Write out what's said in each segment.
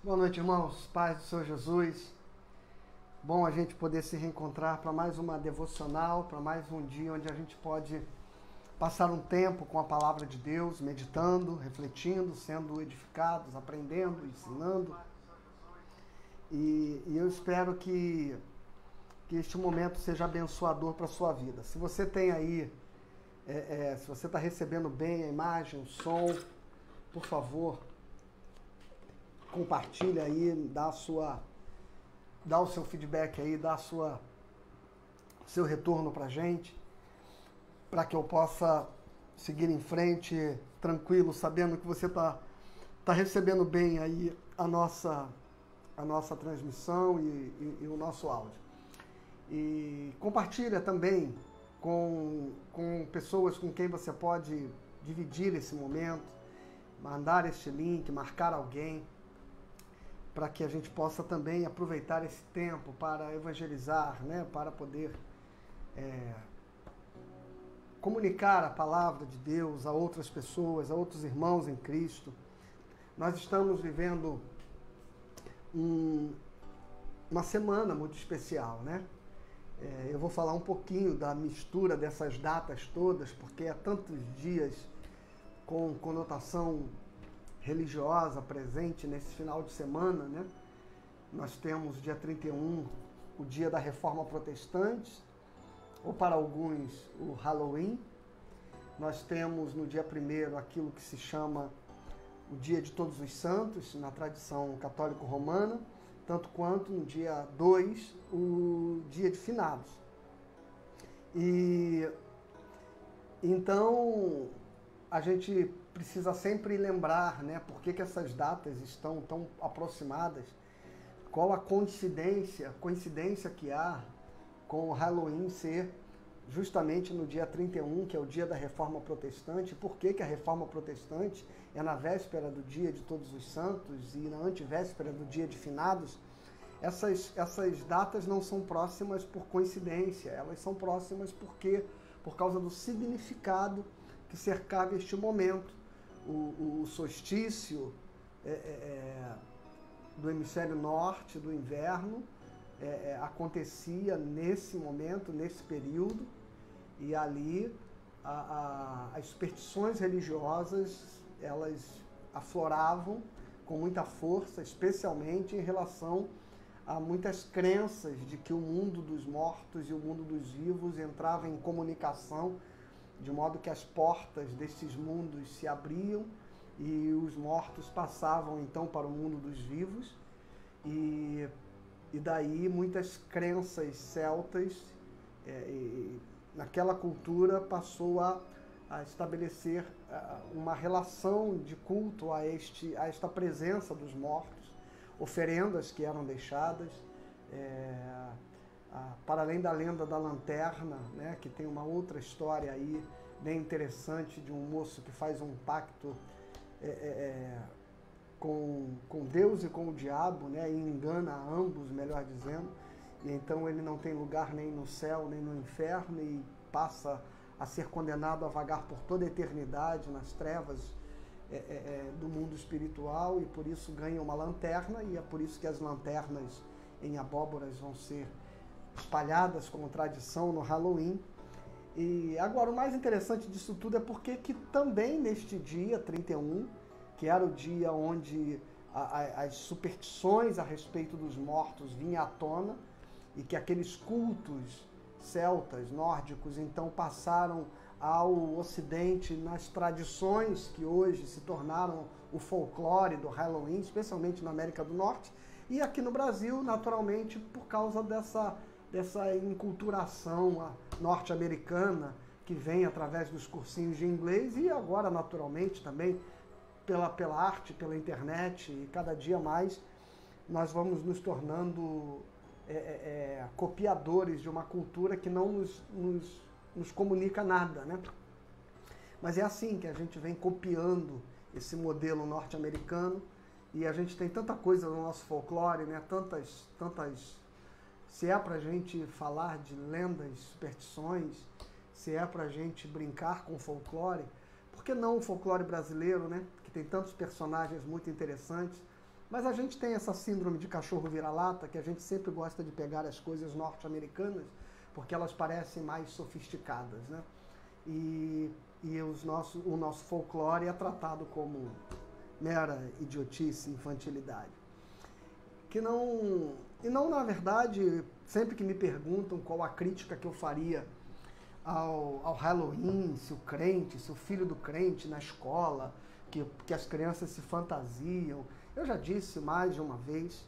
Boa noite, irmãos. Paz do Senhor Jesus. Bom a gente poder se reencontrar para mais uma devocional, para mais um dia onde a gente pode passar um tempo com a palavra de Deus, meditando, refletindo, sendo edificados, aprendendo, ensinando. E eu espero que este momento seja abençoador para a sua vida. Se você tem aí, se você está recebendo bem a imagem, o som, por favor, compartilha aí, dá o seu feedback aí, dá seu retorno pra gente, para que eu possa seguir em frente tranquilo, sabendo que você tá recebendo bem aí a nossa transmissão e o nosso áudio. E compartilha também com pessoas com quem você pode dividir esse momento, mandar este link, marcar alguém, para que a gente possa também aproveitar esse tempo para evangelizar, né? Para poder comunicar a palavra de Deus a outras pessoas, a outros irmãos em Cristo. Nós estamos vivendo uma semana muito especial, né? Eu vou falar um pouquinho da mistura dessas datas todas, porque há tantos dias com conotação religiosa presente nesse final de semana, né? Nós temos dia 31, o dia da Reforma Protestante, ou para alguns o Halloween. Nós temos no dia 1º aquilo que se chama o Dia de Todos os Santos, na tradição católico-romana, tanto quanto no dia 2, o Dia de Finados. E então a gente precisa sempre lembrar, né, por que essas datas estão tão aproximadas, qual a coincidência que há com o Halloween ser justamente no dia 31, que é o dia da Reforma Protestante. Por que a Reforma Protestante é na véspera do Dia de Todos os Santos e na antivéspera do Dia de Finados? Essas datas não são próximas por coincidência, elas são próximas por causa do significado que cercava este momento. O solstício do hemisfério norte, do inverno, acontecia nesse momento, nesse período, e ali as superstições religiosas, elas afloravam com muita força, especialmente em relação a muitas crenças de que o mundo dos mortos e o mundo dos vivos entravam em comunicação, de modo que as portas desses mundos se abriam e os mortos passavam então para o mundo dos vivos. E daí muitas crenças celtas, naquela cultura passou a estabelecer uma relação de culto a esta presença dos mortos, oferendas que eram deixadas, para além da lenda da lanterna, né, que tem uma outra história aí bem interessante de um moço que faz um pacto com Deus e com o diabo, né, e engana a ambos, melhor dizendo, e então ele não tem lugar nem no céu nem no inferno e passa a ser condenado a vagar por toda a eternidade nas trevas do mundo espiritual, e por isso ganha uma lanterna, e é por isso que as lanternas em abóboras vão ser espalhadas como tradição no Halloween. E agora o mais interessante disso tudo é porque que também neste dia 31, que era o dia onde as superstições a respeito dos mortos vinham à tona, e que aqueles cultos celtas, nórdicos, então passaram ao Ocidente nas tradições que hoje se tornaram o folclore do Halloween, especialmente na América do Norte, e aqui no Brasil, naturalmente, por causa dessa enculturação norte-americana que vem através dos cursinhos de inglês e agora, naturalmente, também pela arte, pela internet, e cada dia mais nós vamos nos tornando copiadores de uma cultura que não nos comunica nada, né? Mas é assim que a gente vem copiando esse modelo norte-americano, e a gente tem tanta coisa no nosso folclore, né? Tantas se é para a gente falar de lendas, superstições, se é para a gente brincar com o folclore, por que não o folclore brasileiro, né? Que tem tantos personagens muito interessantes. Mas a gente tem essa síndrome de cachorro vira-lata, que a gente sempre gosta de pegar as coisas norte-americanas, porque elas parecem mais sofisticadas, né? E o nosso folclore é tratado como mera idiotice, infantilidade. E não, na verdade, sempre que me perguntam qual a crítica que eu faria ao Halloween, se o crente, se o filho do crente na escola, que as crianças se fantasiam, eu já disse mais de uma vez,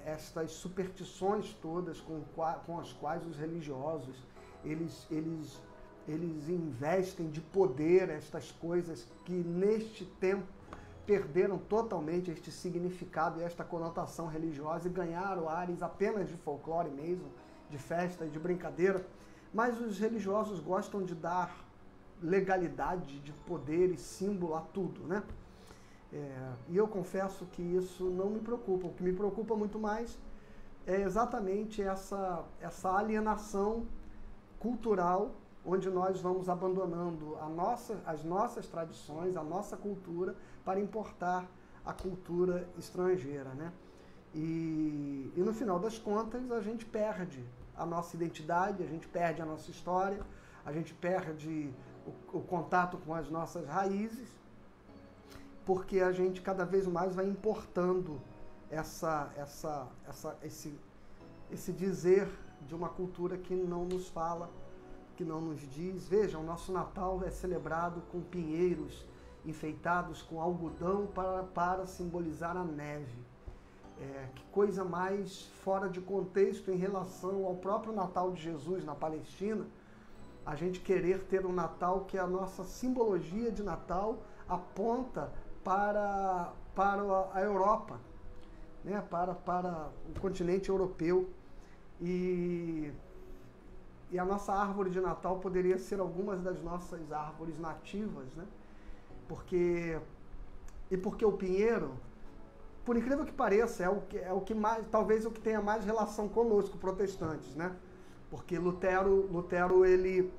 estas superstições todas com as quais os religiosos, eles investem de poder estas coisas que neste tempo perderam totalmente este significado e esta conotação religiosa e ganharam ares apenas de folclore mesmo, de festa e de brincadeira. Mas os religiosos gostam de dar legalidade, de poder e símbolo a tudo, né? E eu confesso que isso não me preocupa. O que me preocupa muito mais é exatamente essa alienação cultural, onde nós vamos abandonando as nossas tradições, a nossa cultura, para importar a cultura estrangeira, né? E no final das contas, a gente perde a nossa identidade, a gente perde a nossa história, a gente perde o contato com as nossas raízes, porque a gente cada vez mais vai importando esse dizer de uma cultura que não nos fala, que não nos diz. Veja, o nosso Natal é celebrado com pinheiros enfeitados com algodão para simbolizar a neve. Que coisa mais fora de contexto em relação ao próprio Natal de Jesus na Palestina, a gente querer ter um Natal que a nossa simbologia de Natal aponta para a Europa, né? para o continente europeu. E a nossa árvore de Natal poderia ser algumas das nossas árvores nativas, né? Porque o pinheiro, por incrível que pareça, é o que mais, talvez o que tenha mais relação conosco, protestantes, né? Porque Lutero ele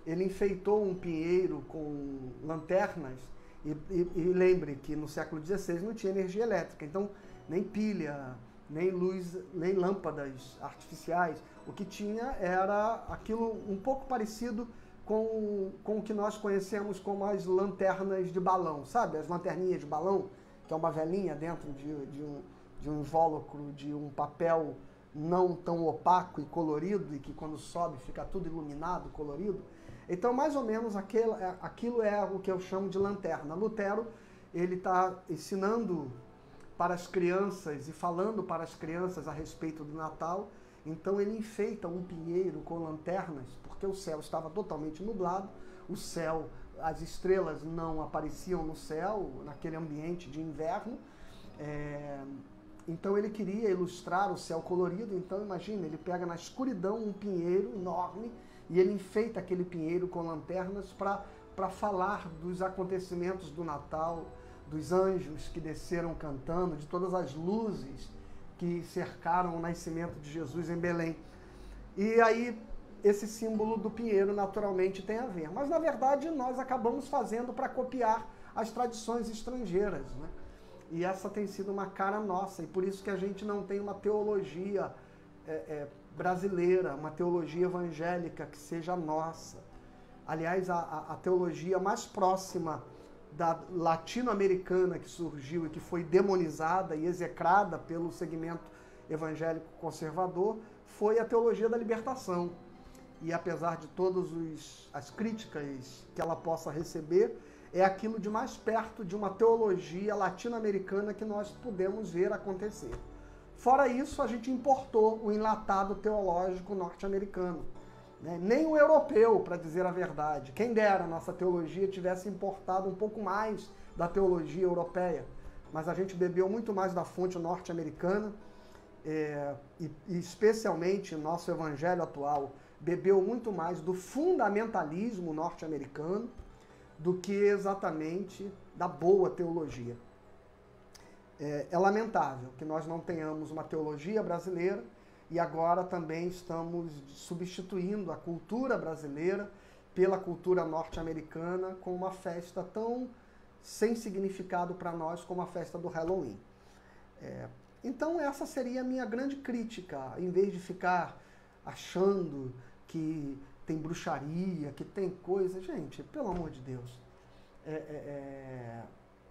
enfeitou um pinheiro com lanternas e lembre que no século XVI não tinha energia elétrica, então nem pilha, nem luz, nem lâmpadas artificiais. O que tinha era aquilo um pouco parecido com o que nós conhecemos como as lanternas de balão, sabe? As lanterninhas de balão, que é uma velinha dentro de um invólucro, de um papel não tão opaco e colorido, e que quando sobe fica tudo iluminado, colorido. Então, mais ou menos, aquilo é o que eu chamo de lanterna. Lutero, ele está ensinando para as crianças e falando para as crianças a respeito do Natal. Então ele enfeita um pinheiro com lanternas, porque o céu estava totalmente nublado, as estrelas não apareciam no céu, naquele ambiente de inverno. Então ele queria ilustrar o céu colorido. Então imagina, ele pega na escuridão um pinheiro enorme e ele enfeita aquele pinheiro com lanternas para falar dos acontecimentos do Natal, dos anjos que desceram cantando, de todas as luzes que cercaram o nascimento de Jesus em Belém. E aí esse símbolo do pinheiro naturalmente tem a ver. Mas na verdade nós acabamos fazendo para copiar as tradições estrangeiras, né? E essa tem sido uma cara nossa, e por isso que a gente não tem uma teologia brasileira, uma teologia evangélica que seja nossa. Aliás, a teologia mais próxima da latino-americana que surgiu e que foi demonizada e execrada pelo segmento evangélico conservador foi a teologia da libertação. E apesar de todas as críticas que ela possa receber, é aquilo de mais perto de uma teologia latino-americana que nós pudemos ver acontecer. Fora isso, a gente importou o enlatado teológico norte-americano. Nem o europeu, para dizer a verdade. Quem dera a nossa teologia tivesse importado um pouco mais da teologia europeia. Mas a gente bebeu muito mais da fonte norte-americana, e especialmente o nosso evangelho atual bebeu muito mais do fundamentalismo norte-americano do que exatamente da boa teologia. É lamentável que nós não tenhamos uma teologia brasileira e agora também estamos substituindo a cultura brasileira pela cultura norte-americana com uma festa tão sem significado para nós como a festa do Halloween. Então essa seria a minha grande crítica, em vez de ficar achando que tem bruxaria, que tem coisa. Gente, pelo amor de Deus,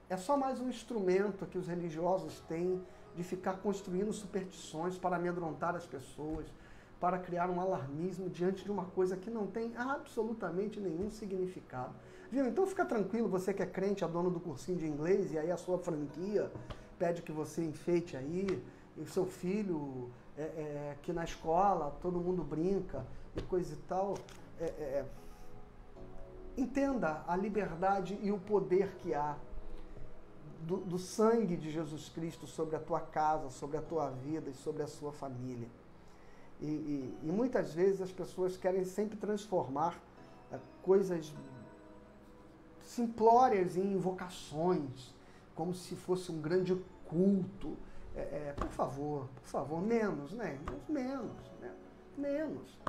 é só mais um instrumento que os religiosos têm de ficar construindo superstições para amedrontar as pessoas, para criar um alarmismo diante de uma coisa que não tem absolutamente nenhum significado. Viu? Então fica tranquilo, você que é crente, é dono do cursinho de inglês, e aí a sua franquia pede que você enfeite aí, e o seu filho, que na escola todo mundo brinca e coisa e tal. Entenda a liberdade e o poder que há do sangue de Jesus Cristo sobre a tua casa, sobre a tua vida e sobre a sua família. E muitas vezes as pessoas querem sempre transformar coisas simplórias em invocações, como se fosse um grande culto. Por favor, menos, né? Menos.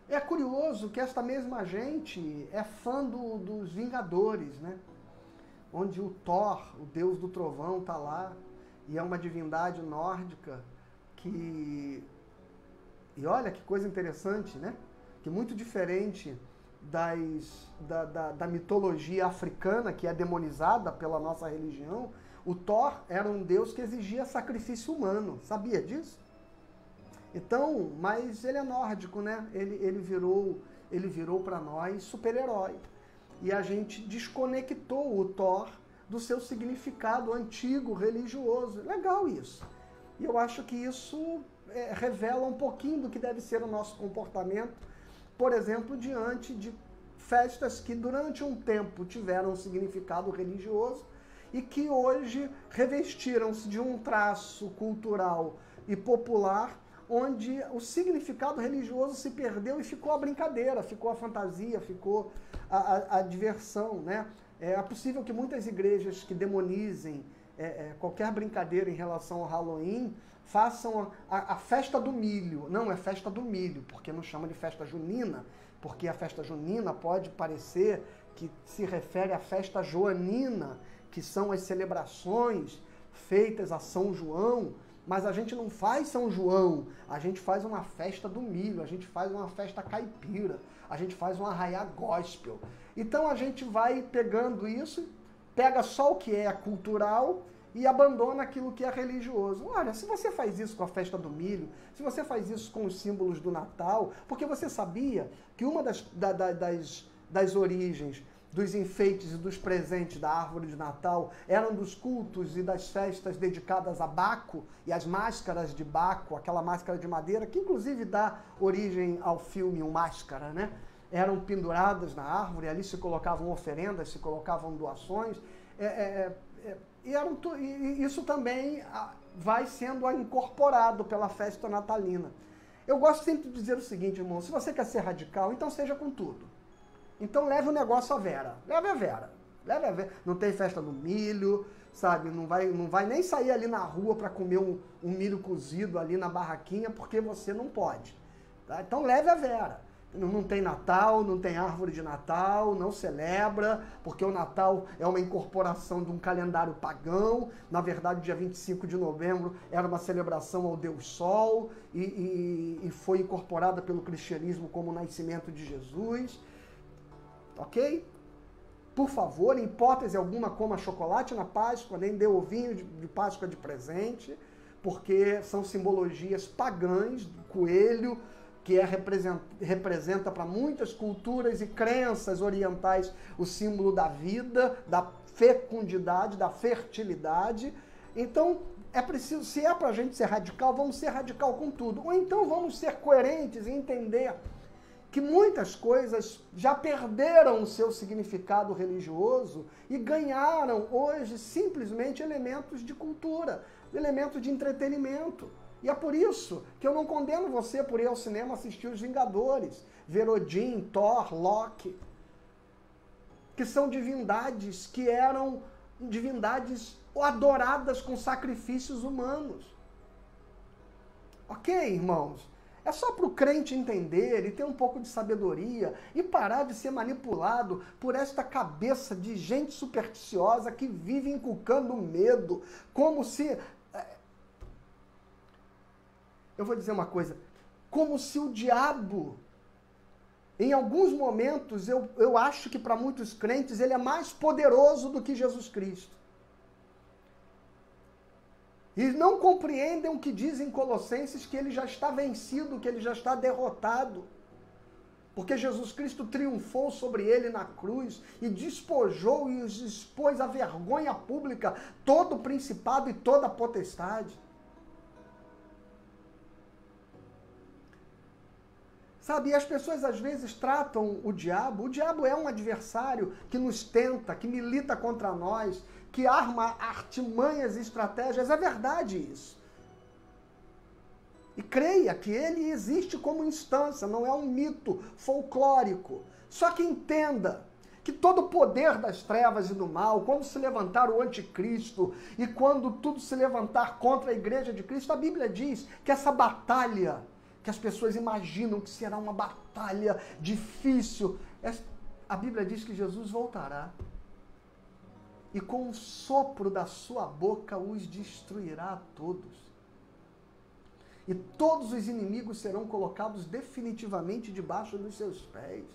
É curioso que esta mesma gente é fã dos Vingadores, né? Onde o Thor, o deus do trovão, está lá, e é uma divindade nórdica que... E olha que coisa interessante, né? Que muito diferente da mitologia africana, que é demonizada pela nossa religião, o Thor era um deus que exigia sacrifício humano. Sabia disso? Então, mas ele é nórdico, né? Ele virou para nós super-herói. E a gente desconectou o Thor do seu significado antigo, religioso. Legal isso. E eu acho que isso revela um pouquinho do que deve ser o nosso comportamento, por exemplo, diante de festas que durante um tempo tiveram um significado religioso e que hoje revestiram-se de um traço cultural e popular, onde o significado religioso se perdeu e ficou a brincadeira, ficou a fantasia, ficou a diversão, né? É possível que muitas igrejas que demonizem qualquer brincadeira em relação ao Halloween façam a festa do milho. Não, é festa do milho, porque não chama de festa junina, porque a festa junina pode parecer que se refere à festa joanina, que são as celebrações feitas a São João, mas a gente não faz São João, a gente faz uma festa do milho, a gente faz uma festa caipira, a gente faz um arraiá gospel. Então a gente vai pegando isso, pega só o que é cultural e abandona aquilo que é religioso. Olha, se você faz isso com a festa do milho, se você faz isso com os símbolos do Natal, porque você sabia que uma das origens dos enfeites e dos presentes da árvore de Natal eram dos cultos e das festas dedicadas a Baco e as máscaras de Baco, aquela máscara de madeira, que inclusive dá origem ao filme O Máscara, né? Eram penduradas na árvore, ali se colocavam oferendas, se colocavam doações, e isso também vai sendo incorporado pela festa natalina. Eu gosto sempre de dizer o seguinte, irmão, se você quer ser radical, então seja com tudo. Então leve o negócio à vera. Leve a vera. Não tem festa no milho, sabe? Não vai nem sair ali na rua para comer um milho cozido ali na barraquinha, porque você não pode. Tá? Então leve a vera. Não tem Natal, não tem árvore de Natal, não celebra, porque o Natal é uma incorporação de um calendário pagão. Na verdade, dia 25 de novembro era uma celebração ao Deus Sol e foi incorporada pelo cristianismo como o nascimento de Jesus. Ok? Por favor, em hipótese alguma, coma chocolate na Páscoa, nem dê ovinho de Páscoa de presente, porque são simbologias pagãs, do coelho, que representa para muitas culturas e crenças orientais o símbolo da vida, da fecundidade, da fertilidade. Então, é preciso, se é para a gente ser radical, vamos ser radical com tudo. Ou então vamos ser coerentes e entender que muitas coisas já perderam o seu significado religioso e ganharam hoje simplesmente elementos de cultura, elementos de entretenimento. E é por isso que eu não condeno você por ir ao cinema assistir Os Vingadores, ver Odin, Thor, Loki, que são divindades que eram divindades adoradas com sacrifícios humanos. Ok, irmãos? É só para o crente entender e ter um pouco de sabedoria e parar de ser manipulado por esta cabeça de gente supersticiosa que vive inculcando medo, como se... Eu vou dizer uma coisa, como se o diabo, em alguns momentos, eu acho que para muitos crentes ele é mais poderoso do que Jesus Cristo. E não compreendem o que diz em Colossenses, que ele já está vencido, que ele já está derrotado. Porque Jesus Cristo triunfou sobre ele na cruz e despojou e os expôs à vergonha pública todo o principado e toda a potestade. Sabe, e as pessoas às vezes tratam o diabo é um adversário que nos tenta, que milita contra nós, que arma artimanhas e estratégias, é verdade isso. E creia que ele existe como instância, não é um mito folclórico. Só que entenda que todo o poder das trevas e do mal, quando se levantar o anticristo e quando tudo se levantar contra a igreja de Cristo, a Bíblia diz que essa batalha, que as pessoas imaginam que será uma batalha difícil, a Bíblia diz que Jesus voltará. E com o sopro da sua boca os destruirá a todos. E todos os inimigos serão colocados definitivamente debaixo dos seus pés.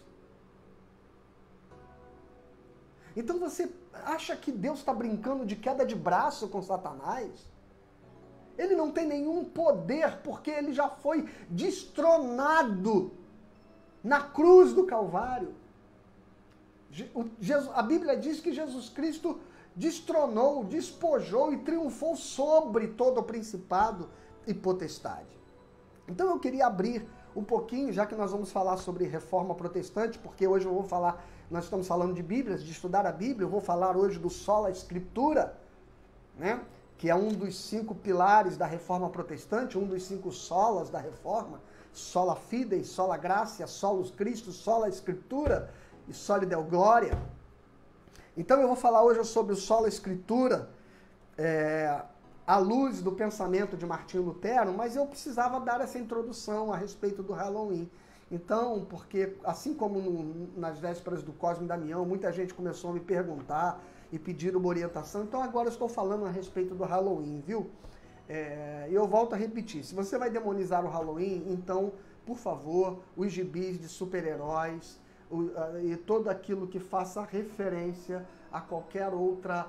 Então você acha que Deus está brincando de queda de braço com Satanás? Ele não tem nenhum poder, porque ele já foi destronado na cruz do Calvário. A Bíblia diz que Jesus Cristo destronou, despojou e triunfou sobre todo o principado e potestade. Então eu queria abrir um pouquinho, já que nós vamos falar sobre reforma protestante, porque hoje nós estamos falando de Bíblias, de estudar a Bíblia, eu vou falar hoje do sola Escritura, né? Que é um dos 5 pilares da reforma protestante, um dos 5 solas da reforma, sola fide, sola gratia, solus Christus, sola Escritura e soli Deo gloria. Então eu vou falar hoje sobre o sola Escritura, à luz do pensamento de Martinho Lutero, mas eu precisava dar essa introdução a respeito do Halloween. Então, porque assim como nas vésperas do Cosme e Damião, muita gente começou a me perguntar e pedir uma orientação, então agora eu estou falando a respeito do Halloween, viu? E eu volto a repetir, se você vai demonizar o Halloween, então, por favor, os gibis de super-heróis e todo aquilo que faça referência a qualquer outra...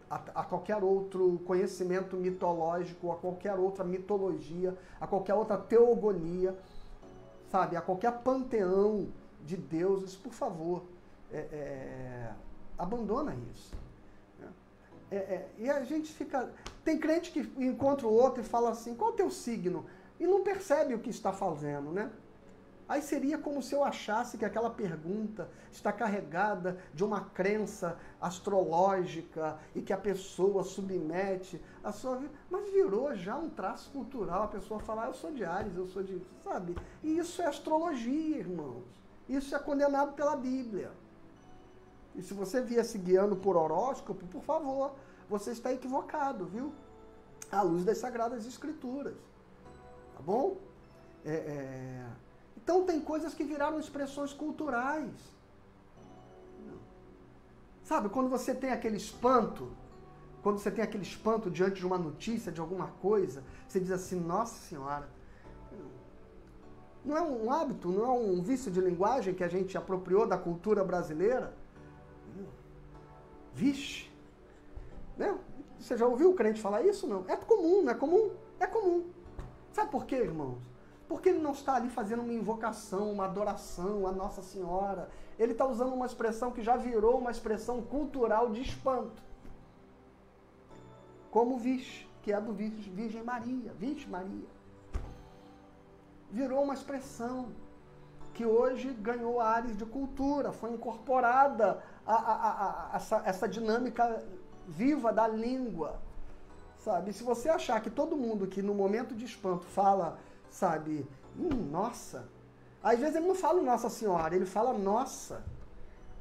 A qualquer outro conhecimento mitológico, a qualquer outra mitologia, a qualquer outra teogonia, sabe? A qualquer panteão de deuses, por favor, abandona isso. E a gente fica... Tem crente que encontra o outro e fala assim, qual é o teu signo? E não percebe o que está fazendo, né? Aí seria como se eu achasse que aquela pergunta está carregada de uma crença astrológica e que a pessoa submete a sua vida. Mas virou já um traço cultural a pessoa falar, eu sou de Áries, eu sou de... Sabe? E isso é astrologia, irmãos. Isso é condenado pela Bíblia. E se você vier se guiando por horóscopo, por favor, você está equivocado, viu? À luz das Sagradas Escrituras. Tá bom? Então tem coisas que viraram expressões culturais. Sabe, quando você tem aquele espanto diante de uma notícia, de alguma coisa, você diz assim, nossa senhora, não é um hábito, não é um vício de linguagem que a gente apropriou da cultura brasileira? Vixe! Né? Você já ouviu o crente falar isso? Não. É comum, não é comum? É comum. Sabe por quê, irmãos? Porque ele não está ali fazendo uma invocação, uma adoração a Nossa Senhora. Ele está usando uma expressão que já virou uma expressão cultural de espanto. Como vixe, que é do Virgem Maria. Vixe Maria. Virou uma expressão que hoje ganhou áreas de cultura, foi incorporada a essa dinâmica viva da língua. Sabe? Se você achar que todo mundo que no momento de espanto fala... Sabe? Nossa. Às vezes ele não fala Nossa Senhora, ele fala nossa.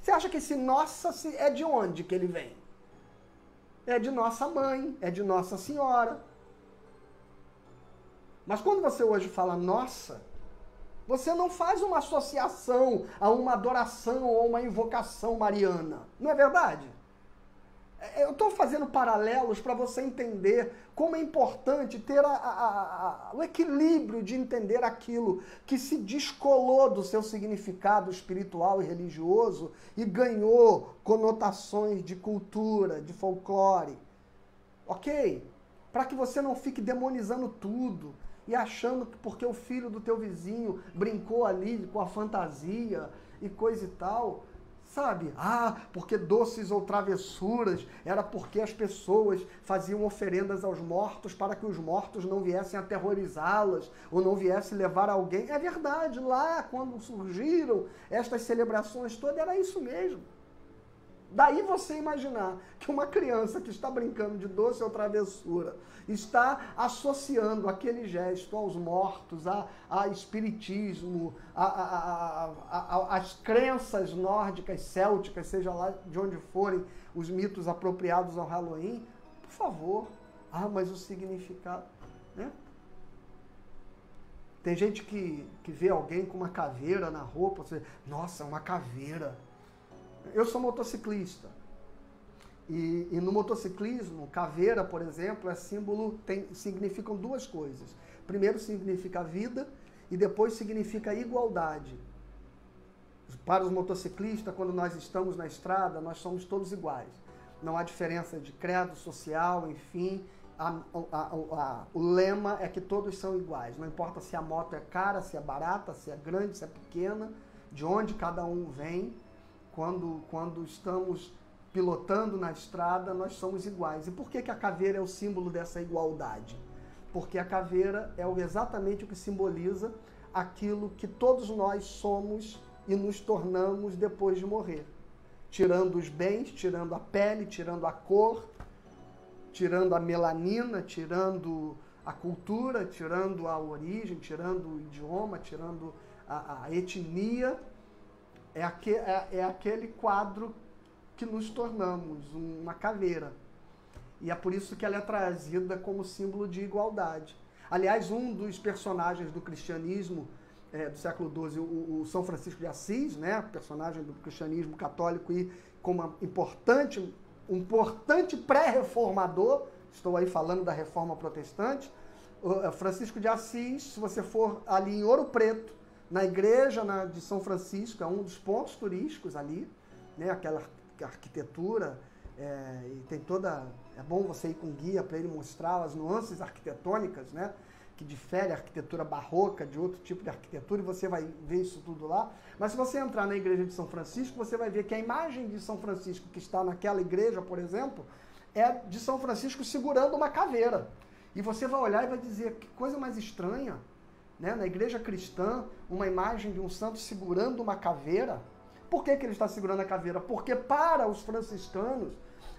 Você acha que esse nossa é de onde que ele vem? É de nossa mãe, é de Nossa Senhora. Mas quando você hoje fala nossa, você não faz uma associação a uma adoração ou uma invocação mariana. Não é verdade? Eu estou fazendo paralelos para você entender como é importante ter o equilíbrio de entender aquilo que se descolou do seu significado espiritual e religioso e ganhou conotações de cultura, de folclore. Ok? Para que você não fique demonizando tudo e achando que porque o filho do teu vizinho brincou ali com a fantasia e coisa e tal, sabe? Porque doces ou travessuras, era porque as pessoas faziam oferendas aos mortos para que os mortos não viessem aterrorizá-las ou não viessem levar alguém. É verdade, lá quando surgiram estas celebrações todas, era isso mesmo. Daí você imaginar que uma criança que está brincando de doce ou travessura está associando aquele gesto aos mortos, a espiritismo, às crenças nórdicas, célticas, seja lá de onde forem os mitos apropriados ao Halloween, por favor. Mas o significado, né? Tem gente que vê alguém com uma caveira na roupa, você, nossa, uma caveira. Eu sou motociclista e no motociclismo, caveira, por exemplo, é símbolo, significam duas coisas. Primeiro significa vida e depois significa igualdade. Para os motociclistas, quando nós estamos na estrada, nós somos todos iguais. Não há diferença de credo social, enfim. O lema é que todos são iguais. Não importa se a moto é cara, se é barata, se é grande, se é pequena, de onde cada um vem. Quando estamos pilotando na estrada, nós somos iguais. E por que a caveira é o símbolo dessa igualdade? Porque a caveira é exatamente o que simboliza aquilo que todos nós somos e nos tornamos depois de morrer. Tirando os bens, tirando a pele, tirando a cor, tirando a melanina, tirando a cultura, tirando a origem, tirando o idioma, tirando a etnia. É aquele quadro que nos tornamos, uma caveira. E é por isso que ela é trazida como símbolo de igualdade. Aliás, um dos personagens do cristianismo do século XII, o São Francisco de Assis, né, personagem do cristianismo católico e como um importante pré-reformador, estou aí falando da reforma protestante, Francisco de Assis, se você for ali em Ouro Preto, na igreja de São Francisco, é um dos pontos turísticos ali, né? Aquela arquitetura, e tem toda... É bom você ir com guia para ele mostrar as nuances arquitetônicas, né? Que difere a arquitetura barroca de outro tipo de arquitetura, e você vai ver isso tudo lá. Mas se você entrar na igreja de São Francisco, você vai ver que a imagem de São Francisco que está naquela igreja, por exemplo, é de São Francisco segurando uma caveira. E você vai olhar e vai dizer, que coisa mais estranha, né? Na igreja cristã, uma imagem de um santo segurando uma caveira. Por que ele está segurando a caveira? Porque para os franciscanos,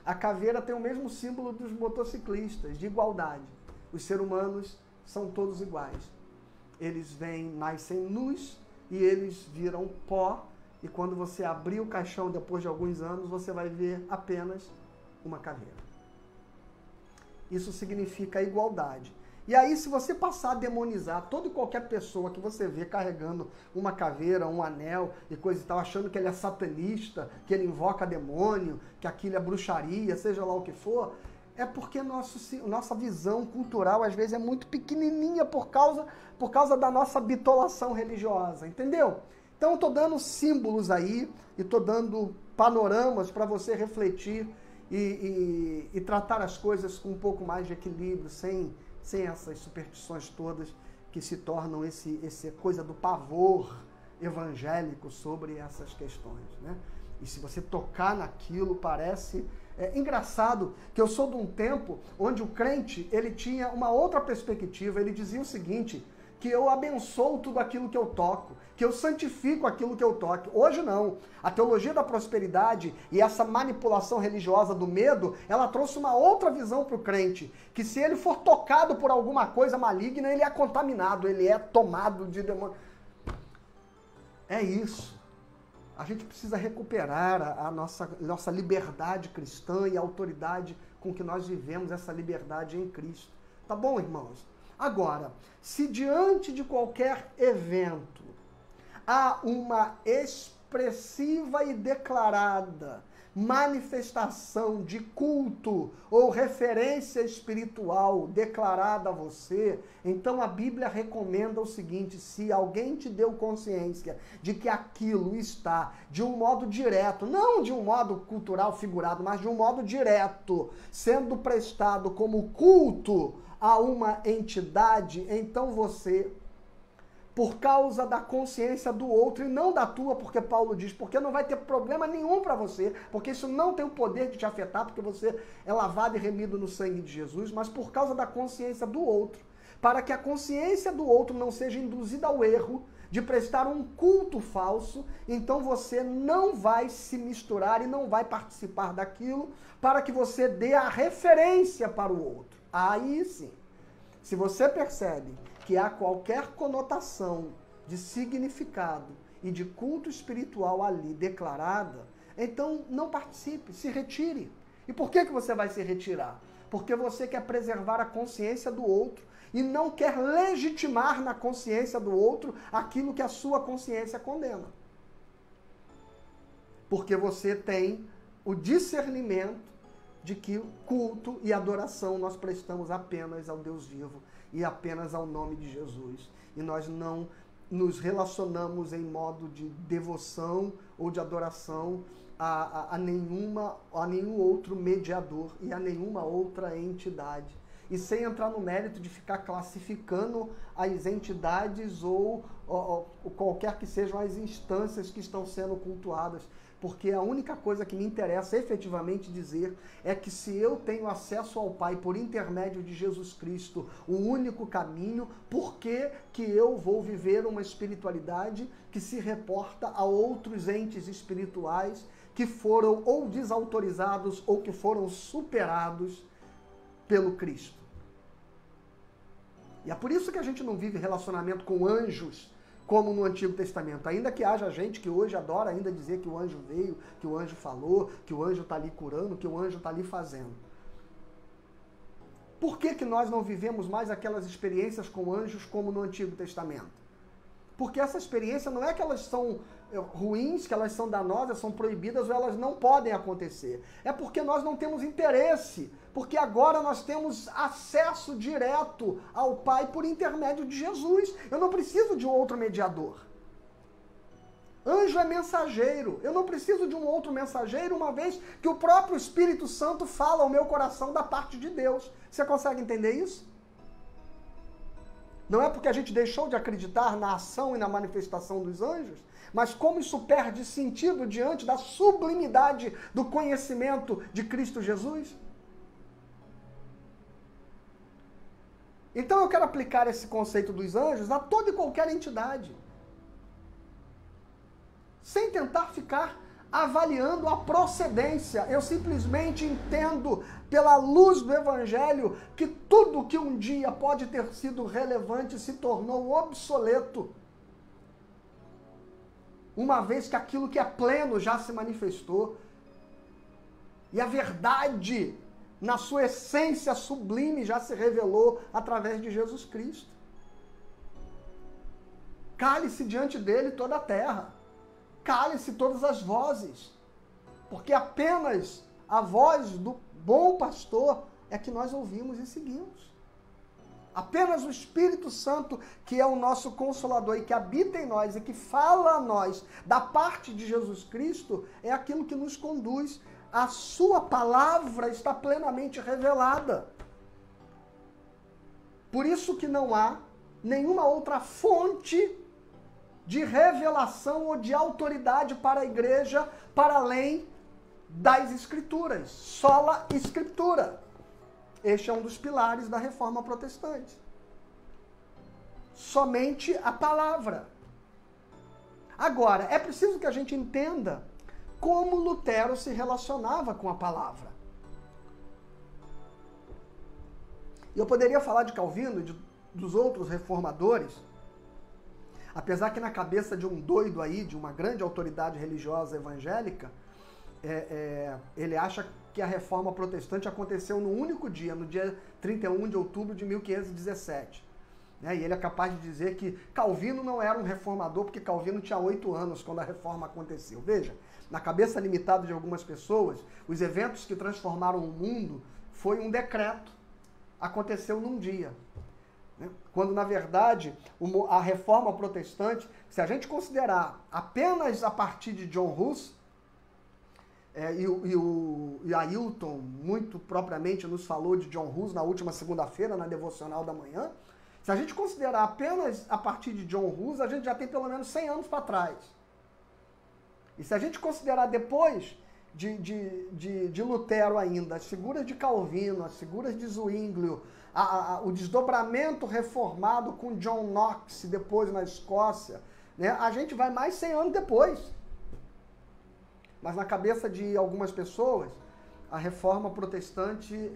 a caveira tem o mesmo símbolo dos motociclistas, de igualdade. Os seres humanos são todos iguais. Eles nascem nus e eles viram pó. E quando você abrir o caixão depois de alguns anos, você vai ver apenas uma caveira. Isso significa igualdade. E aí, se você passar a demonizar toda e qualquer pessoa que você vê carregando uma caveira, um anel e coisa e tal, achando que ele é satanista, que ele invoca demônio, que aquilo é bruxaria, seja lá o que for, é porque nossa visão cultural, às vezes, é muito pequenininha por causa da nossa bitolação religiosa, entendeu? Então, eu estou dando símbolos aí e estou dando panoramas para você refletir e tratar as coisas com um pouco mais de equilíbrio, sem essas superstições todas que se tornam essa coisa do pavor evangélico sobre essas questões, né? E se você tocar naquilo, parece... É engraçado que eu sou de um tempo onde o crente, ele tinha uma outra perspectiva. Ele dizia o seguinte, que eu abençoo tudo aquilo que eu toco, que eu santifico aquilo que eu toco. Hoje não. A teologia da prosperidade e essa manipulação religiosa do medo, ela trouxe uma outra visão para o crente, que se ele for tocado por alguma coisa maligna, ele é contaminado, ele é tomado de demônio. É isso. A gente precisa recuperar a nossa liberdade cristã e a autoridade com que nós vivemos essa liberdade em Cristo. Tá bom, irmãos? Agora, se diante de qualquer evento há uma expressiva e declarada manifestação de culto ou referência espiritual declarada a você, então a Bíblia recomenda o seguinte: se alguém te deu consciência de que aquilo está de um modo direto, não de um modo cultural figurado, mas de um modo direto, sendo prestado como culto a uma entidade, então você, por causa da consciência do outro e não da tua, porque Paulo diz, porque não vai ter problema nenhum para você, porque isso não tem o poder de te afetar, porque você é lavado e remido no sangue de Jesus, mas por causa da consciência do outro, para que a consciência do outro não seja induzida ao erro de prestar um culto falso, então você não vai se misturar e não vai participar daquilo, para que você dê a referência para o outro. Aí sim, se você percebe que há qualquer conotação de significado e de culto espiritual ali declarada, então não participe, se retire. E por que você vai se retirar? Porque você quer preservar a consciência do outro e não quer legitimar na consciência do outro aquilo que a sua consciência condena. Porque você tem o discernimento de que culto e adoração nós prestamos apenas ao Deus vivo e apenas ao nome de Jesus. E nós não nos relacionamos em modo de devoção ou de adoração a nenhum outro mediador e a nenhuma outra entidade. E sem entrar no mérito de ficar classificando as entidades ou qualquer que sejam as instâncias que estão sendo cultuadas. Porque a única coisa que me interessa efetivamente dizer é que se eu tenho acesso ao Pai por intermédio de Jesus Cristo, o único caminho, por que eu vou viver uma espiritualidade que se reporta a outros entes espirituais que foram ou desautorizados ou que foram superados pelo Cristo? E é por isso que a gente não vive relacionamento com anjos como no Antigo Testamento. Ainda que haja gente que hoje adora ainda dizer que o anjo veio, que o anjo falou, que o anjo está ali curando, que o anjo está ali fazendo. Por que nós não vivemos mais aquelas experiências com anjos como no Antigo Testamento? Porque essa experiência não é que elas são ruins, que elas são danosas, são proibidas ou elas não podem acontecer. É porque nós não temos interesse, porque agora nós temos acesso direto ao Pai por intermédio de Jesus. Eu não preciso de um outro mediador. Anjo é mensageiro. Eu não preciso de um outro mensageiro, uma vez que o próprio Espírito Santo fala ao meu coração da parte de Deus. Você consegue entender isso? Não é porque a gente deixou de acreditar na ação e na manifestação dos anjos, mas como isso perde sentido diante da sublimidade do conhecimento de Cristo Jesus? Então eu quero aplicar esse conceito dos anjos a toda e qualquer entidade, sem tentar ficar avaliando a procedência. Eu simplesmente entendo, pela luz do Evangelho, que tudo que um dia pode ter sido relevante se tornou obsoleto, uma vez que aquilo que é pleno já se manifestou. E a verdade, na sua essência sublime, já se revelou através de Jesus Cristo. Cale-se diante dele toda a terra. Cale-se todas as vozes. Porque apenas a voz do bom pastor é que nós ouvimos e seguimos. Apenas o Espírito Santo, que é o nosso Consolador e que habita em nós e que fala a nós da parte de Jesus Cristo, é aquilo que nos conduz. A sua palavra está plenamente revelada. Por isso que não há nenhuma outra fonte de revelação ou de autoridade para a igreja para além das Escrituras. Sola Escritura. Este é um dos pilares da reforma protestante. Somente a palavra. Agora, é preciso que a gente entenda como Lutero se relacionava com a palavra. Eu poderia falar de Calvino e dos outros reformadores, apesar que na cabeça de um doido aí, de uma grande autoridade religiosa evangélica, ele acha que a reforma protestante aconteceu no único dia, no dia 31 de outubro de 1517. E ele é capaz de dizer que Calvino não era um reformador, porque Calvino tinha 8 anos quando a reforma aconteceu. Veja, na cabeça limitada de algumas pessoas, os eventos que transformaram o mundo foi um decreto. Aconteceu num dia. Quando, na verdade, a reforma protestante, se a gente considerar apenas a partir de John Hus, e Ailton, muito propriamente, nos falou de John Hus na última segunda-feira, na devocional da manhã, se a gente considerar apenas a partir de John Hus, a gente já tem pelo menos 100 anos para trás. E se a gente considerar depois de Lutero ainda, as figuras de Calvino, as figuras de Zwinglio, o desdobramento reformado com John Knox depois na Escócia, a gente vai mais 100 anos depois. Mas na cabeça de algumas pessoas, a reforma protestante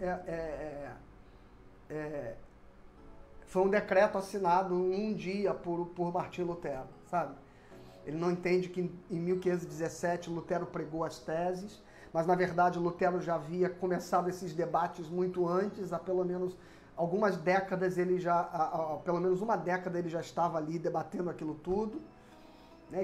foi um decreto assinado um dia por Martim Lutero, sabe? Ele não entende que em 1517 Lutero pregou as teses, mas na verdade Lutero já havia começado esses debates muito antes, há pelo menos algumas décadas pelo menos uma década ele já estava ali debatendo aquilo tudo,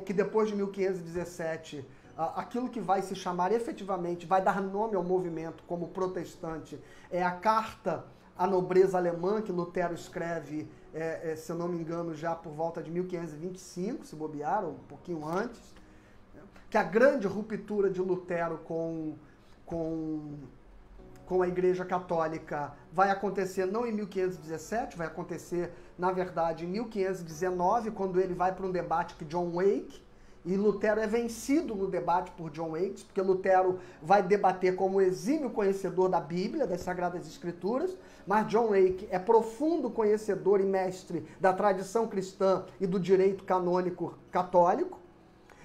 que depois de 1517 aquilo que vai se chamar efetivamente, vai dar nome ao movimento como protestante, é a Carta à Nobreza Alemã, que Lutero escreve, se eu não me engano, já por volta de 1525, se bobear, ou um pouquinho antes, que a grande ruptura de Lutero com a Igreja Católica vai acontecer não em 1517, vai acontecer, na verdade, em 1519, quando ele vai para um debate com John Wake, e Lutero é vencido no debate por John Wake, porque Lutero vai debater como exímio conhecedor da Bíblia, das Sagradas Escrituras, mas John Wake é profundo conhecedor e mestre da tradição cristã e do direito canônico católico.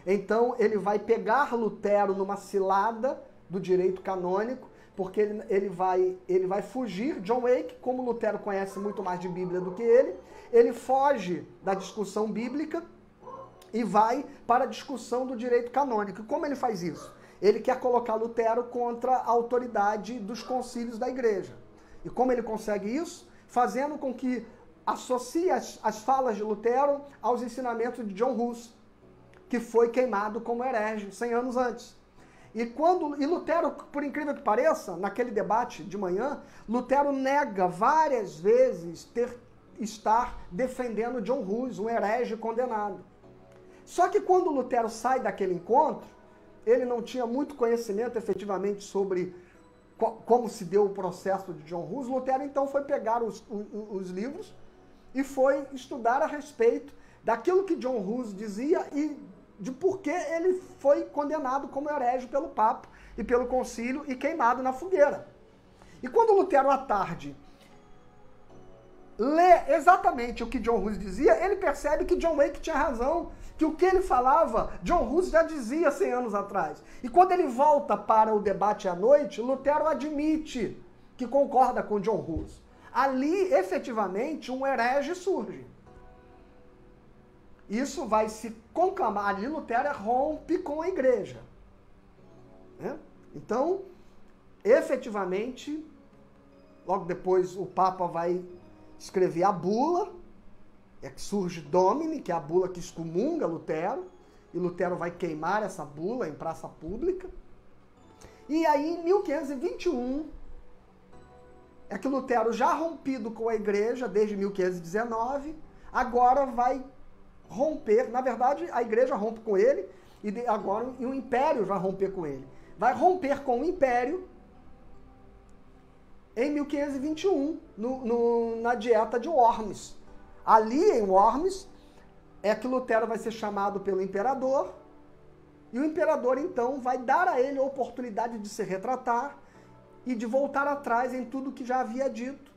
Então ele vai pegar Lutero numa cilada do direito canônico, porque ele vai fugir. John Wake, como Lutero conhece muito mais de Bíblia do que ele foge da discussão bíblica e vai para a discussão do direito canônico. E como ele faz isso? Ele quer colocar Lutero contra a autoridade dos concílios da igreja. E como ele consegue isso? Fazendo com que associe as falas de Lutero aos ensinamentos de John Hus, que foi queimado como herege 100 anos antes. E Lutero, por incrível que pareça, naquele debate de manhã, Lutero nega várias vezes estar defendendo John Hus, um herege condenado. Só que quando Lutero sai daquele encontro, ele não tinha muito conhecimento efetivamente sobre como se deu o processo de John Hus. Lutero então foi pegar os livros e foi estudar a respeito daquilo que John Hus dizia e de por que ele foi condenado como herege pelo Papa e pelo concílio e queimado na fogueira. E quando Lutero, à tarde, lê exatamente o que John Hus dizia, ele percebe que John Wake tinha razão, que o que ele falava, John Hus já dizia 100 anos atrás. E quando ele volta para o debate à noite, Lutero admite que concorda com John Hus. Ali, efetivamente, um herege surge. Isso vai se conclamar. Ali Lutero rompe com a igreja. Então, efetivamente, logo depois o Papa vai escrever a bula, que surge Domini, que é a bula que excomunga Lutero, e Lutero vai queimar essa bula em praça pública. E aí, em 1521, é que Lutero, já rompido com a igreja desde 1519, agora vai romper, na verdade, a igreja rompe com ele, e agora o império vai romper com ele. Vai romper com o império em 1521, na dieta de Worms. Ali em Worms é que Lutero vai ser chamado pelo imperador, e o imperador então vai dar a ele a oportunidade de se retratar e de voltar atrás em tudo que já havia dito,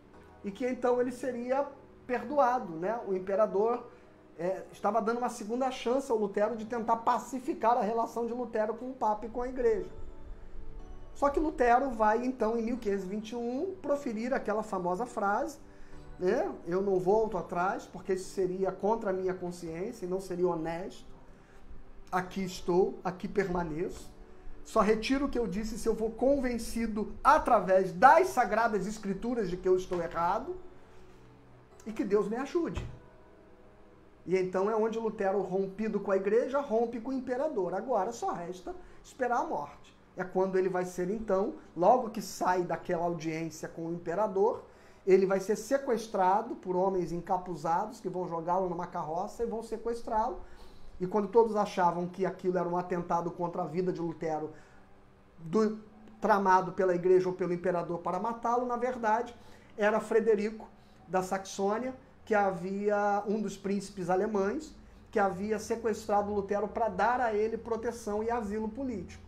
e que então ele seria perdoado, né? O imperador estava dando uma segunda chance ao Lutero de tentar pacificar a relação de Lutero com o Papa e com a igreja. Só que Lutero vai então em 1521 proferir aquela famosa frase, eu não volto atrás, porque isso seria contra a minha consciência e não seria honesto. Aqui estou, aqui permaneço. Só retiro o que eu disse se eu for convencido através das Sagradas Escrituras de que eu estou errado e que Deus me ajude. E então é onde Lutero, rompido com a igreja, rompe com o imperador. Agora só resta esperar a morte. É quando ele vai ser, então, logo que sai daquela audiência com o imperador, ele vai ser sequestrado por homens encapuzados que vão jogá-lo numa carroça e vão sequestrá-lo. E quando todos achavam que aquilo era um atentado contra a vida de Lutero, tramado pela igreja ou pelo imperador para matá-lo, na verdade, era Frederico da Saxônia, que havia, um dos príncipes alemães, que havia sequestrado Lutero para dar a ele proteção e asilo político.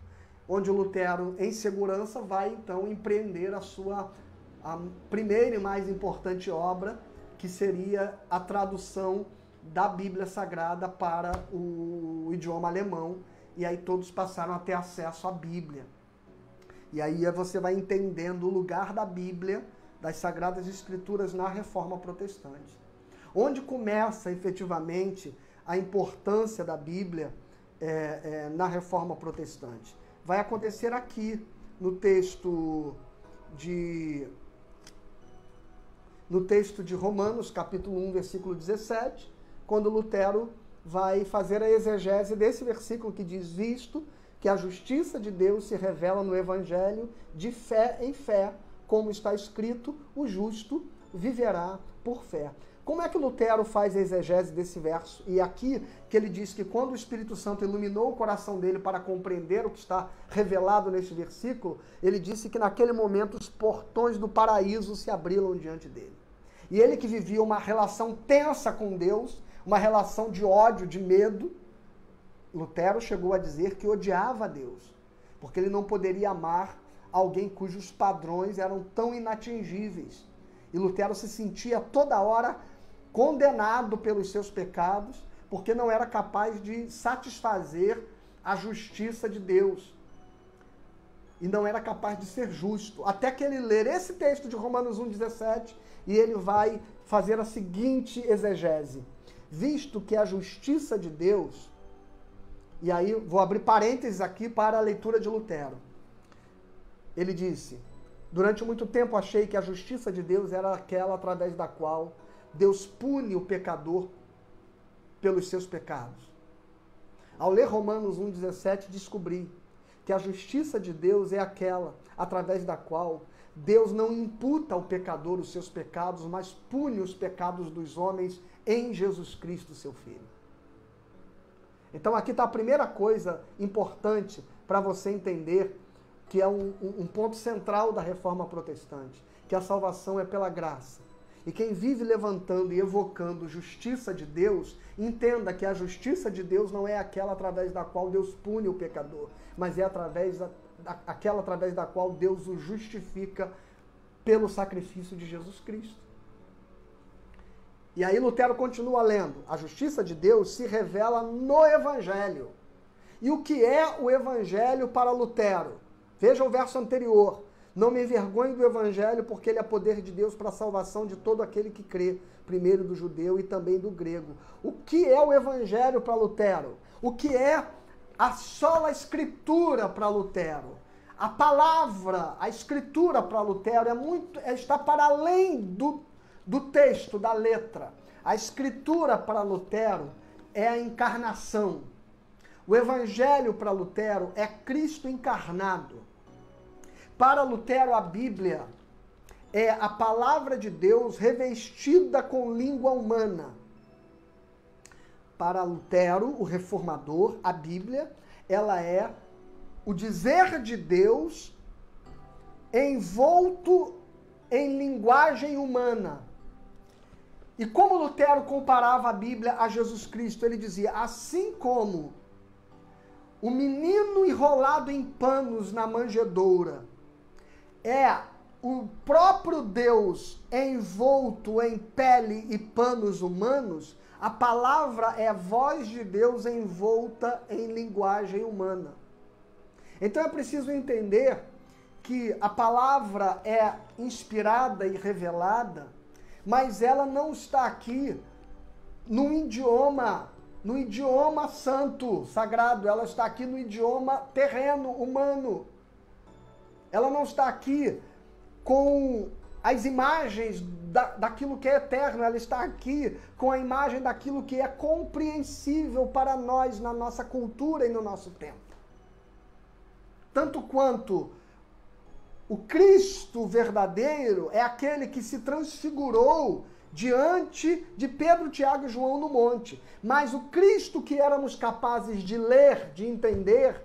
Onde Lutero, em segurança, vai então empreender a primeira e mais importante obra, que seria a tradução da Bíblia Sagrada para o idioma alemão, e aí todos passaram a ter acesso à Bíblia. E aí você vai entendendo o lugar da Bíblia, das Sagradas Escrituras na Reforma Protestante. Onde começa efetivamente a importância da Bíblia na Reforma Protestante? Vai acontecer aqui no texto de Romanos, capítulo 1, versículo 17, quando Lutero vai fazer a exegese desse versículo que diz: visto que a justiça de Deus se revela no Evangelho de fé em fé, como está escrito, o justo viverá por fé. Como é que Lutero faz a exegese desse verso? E aqui que ele diz que quando o Espírito Santo iluminou o coração dele para compreender o que está revelado neste versículo, ele disse que naquele momento os portões do paraíso se abriram diante dele. E ele que vivia uma relação tensa com Deus, uma relação de ódio, de medo, Lutero chegou a dizer que odiava a Deus, porque ele não poderia amar alguém cujos padrões eram tão inatingíveis. E Lutero se sentia toda hora condenado pelos seus pecados, porque não era capaz de satisfazer a justiça de Deus. E não era capaz de ser justo. Até que ele ler esse texto de Romanos 1,17, e ele vai fazer a seguinte exegese: visto que a justiça de Deus, e aí vou abrir parênteses aqui para a leitura de Lutero. Ele disse: durante muito tempo achei que a justiça de Deus era aquela através da qual Deus pune o pecador pelos seus pecados. Ao ler Romanos 1,17, descobri que a justiça de Deus é aquela através da qual Deus não imputa ao pecador os seus pecados, mas pune os pecados dos homens em Jesus Cristo, seu Filho. Então aqui está a primeira coisa importante para você entender, que é um ponto central da Reforma Protestante, que a salvação é pela graça. E quem vive levantando e evocando justiça de Deus, entenda que a justiça de Deus não é aquela através da qual Deus pune o pecador, mas é aquela através da qual Deus o justifica pelo sacrifício de Jesus Cristo. E aí Lutero continua lendo: a justiça de Deus se revela no Evangelho. E o que é o Evangelho para Lutero? Veja o verso anterior: não me envergonhe do Evangelho, porque ele é poder de Deus para a salvação de todo aquele que crê, primeiro do judeu e também do grego. O que é o Evangelho para Lutero? O que é a sola Escritura para Lutero? A palavra, a Escritura para Lutero está para além do texto, da letra. A Escritura para Lutero é a encarnação. O Evangelho para Lutero é Cristo encarnado. Para Lutero, a Bíblia é a palavra de Deus revestida com língua humana. Para Lutero, o reformador, a Bíblia, ela é o dizer de Deus envolto em linguagem humana. E como Lutero comparava a Bíblia a Jesus Cristo, ele dizia: assim como o menino enrolado em panos na manjedoura é o próprio Deus envolto em pele e panos humanos, a palavra é a voz de Deus envolta em linguagem humana. Então é preciso entender que a palavra é inspirada e revelada, mas ela não está aqui num idioma no idioma santo, sagrado, ela está aqui no idioma terreno, humano. Ela não está aqui com as imagens daquilo que é eterno, ela está aqui com a imagem daquilo que é compreensível para nós na nossa cultura e no nosso tempo. Tanto quanto o Cristo verdadeiro é aquele que se transfigurou diante de Pedro, Tiago e João no monte. Mas o Cristo que éramos capazes de ler, de entender,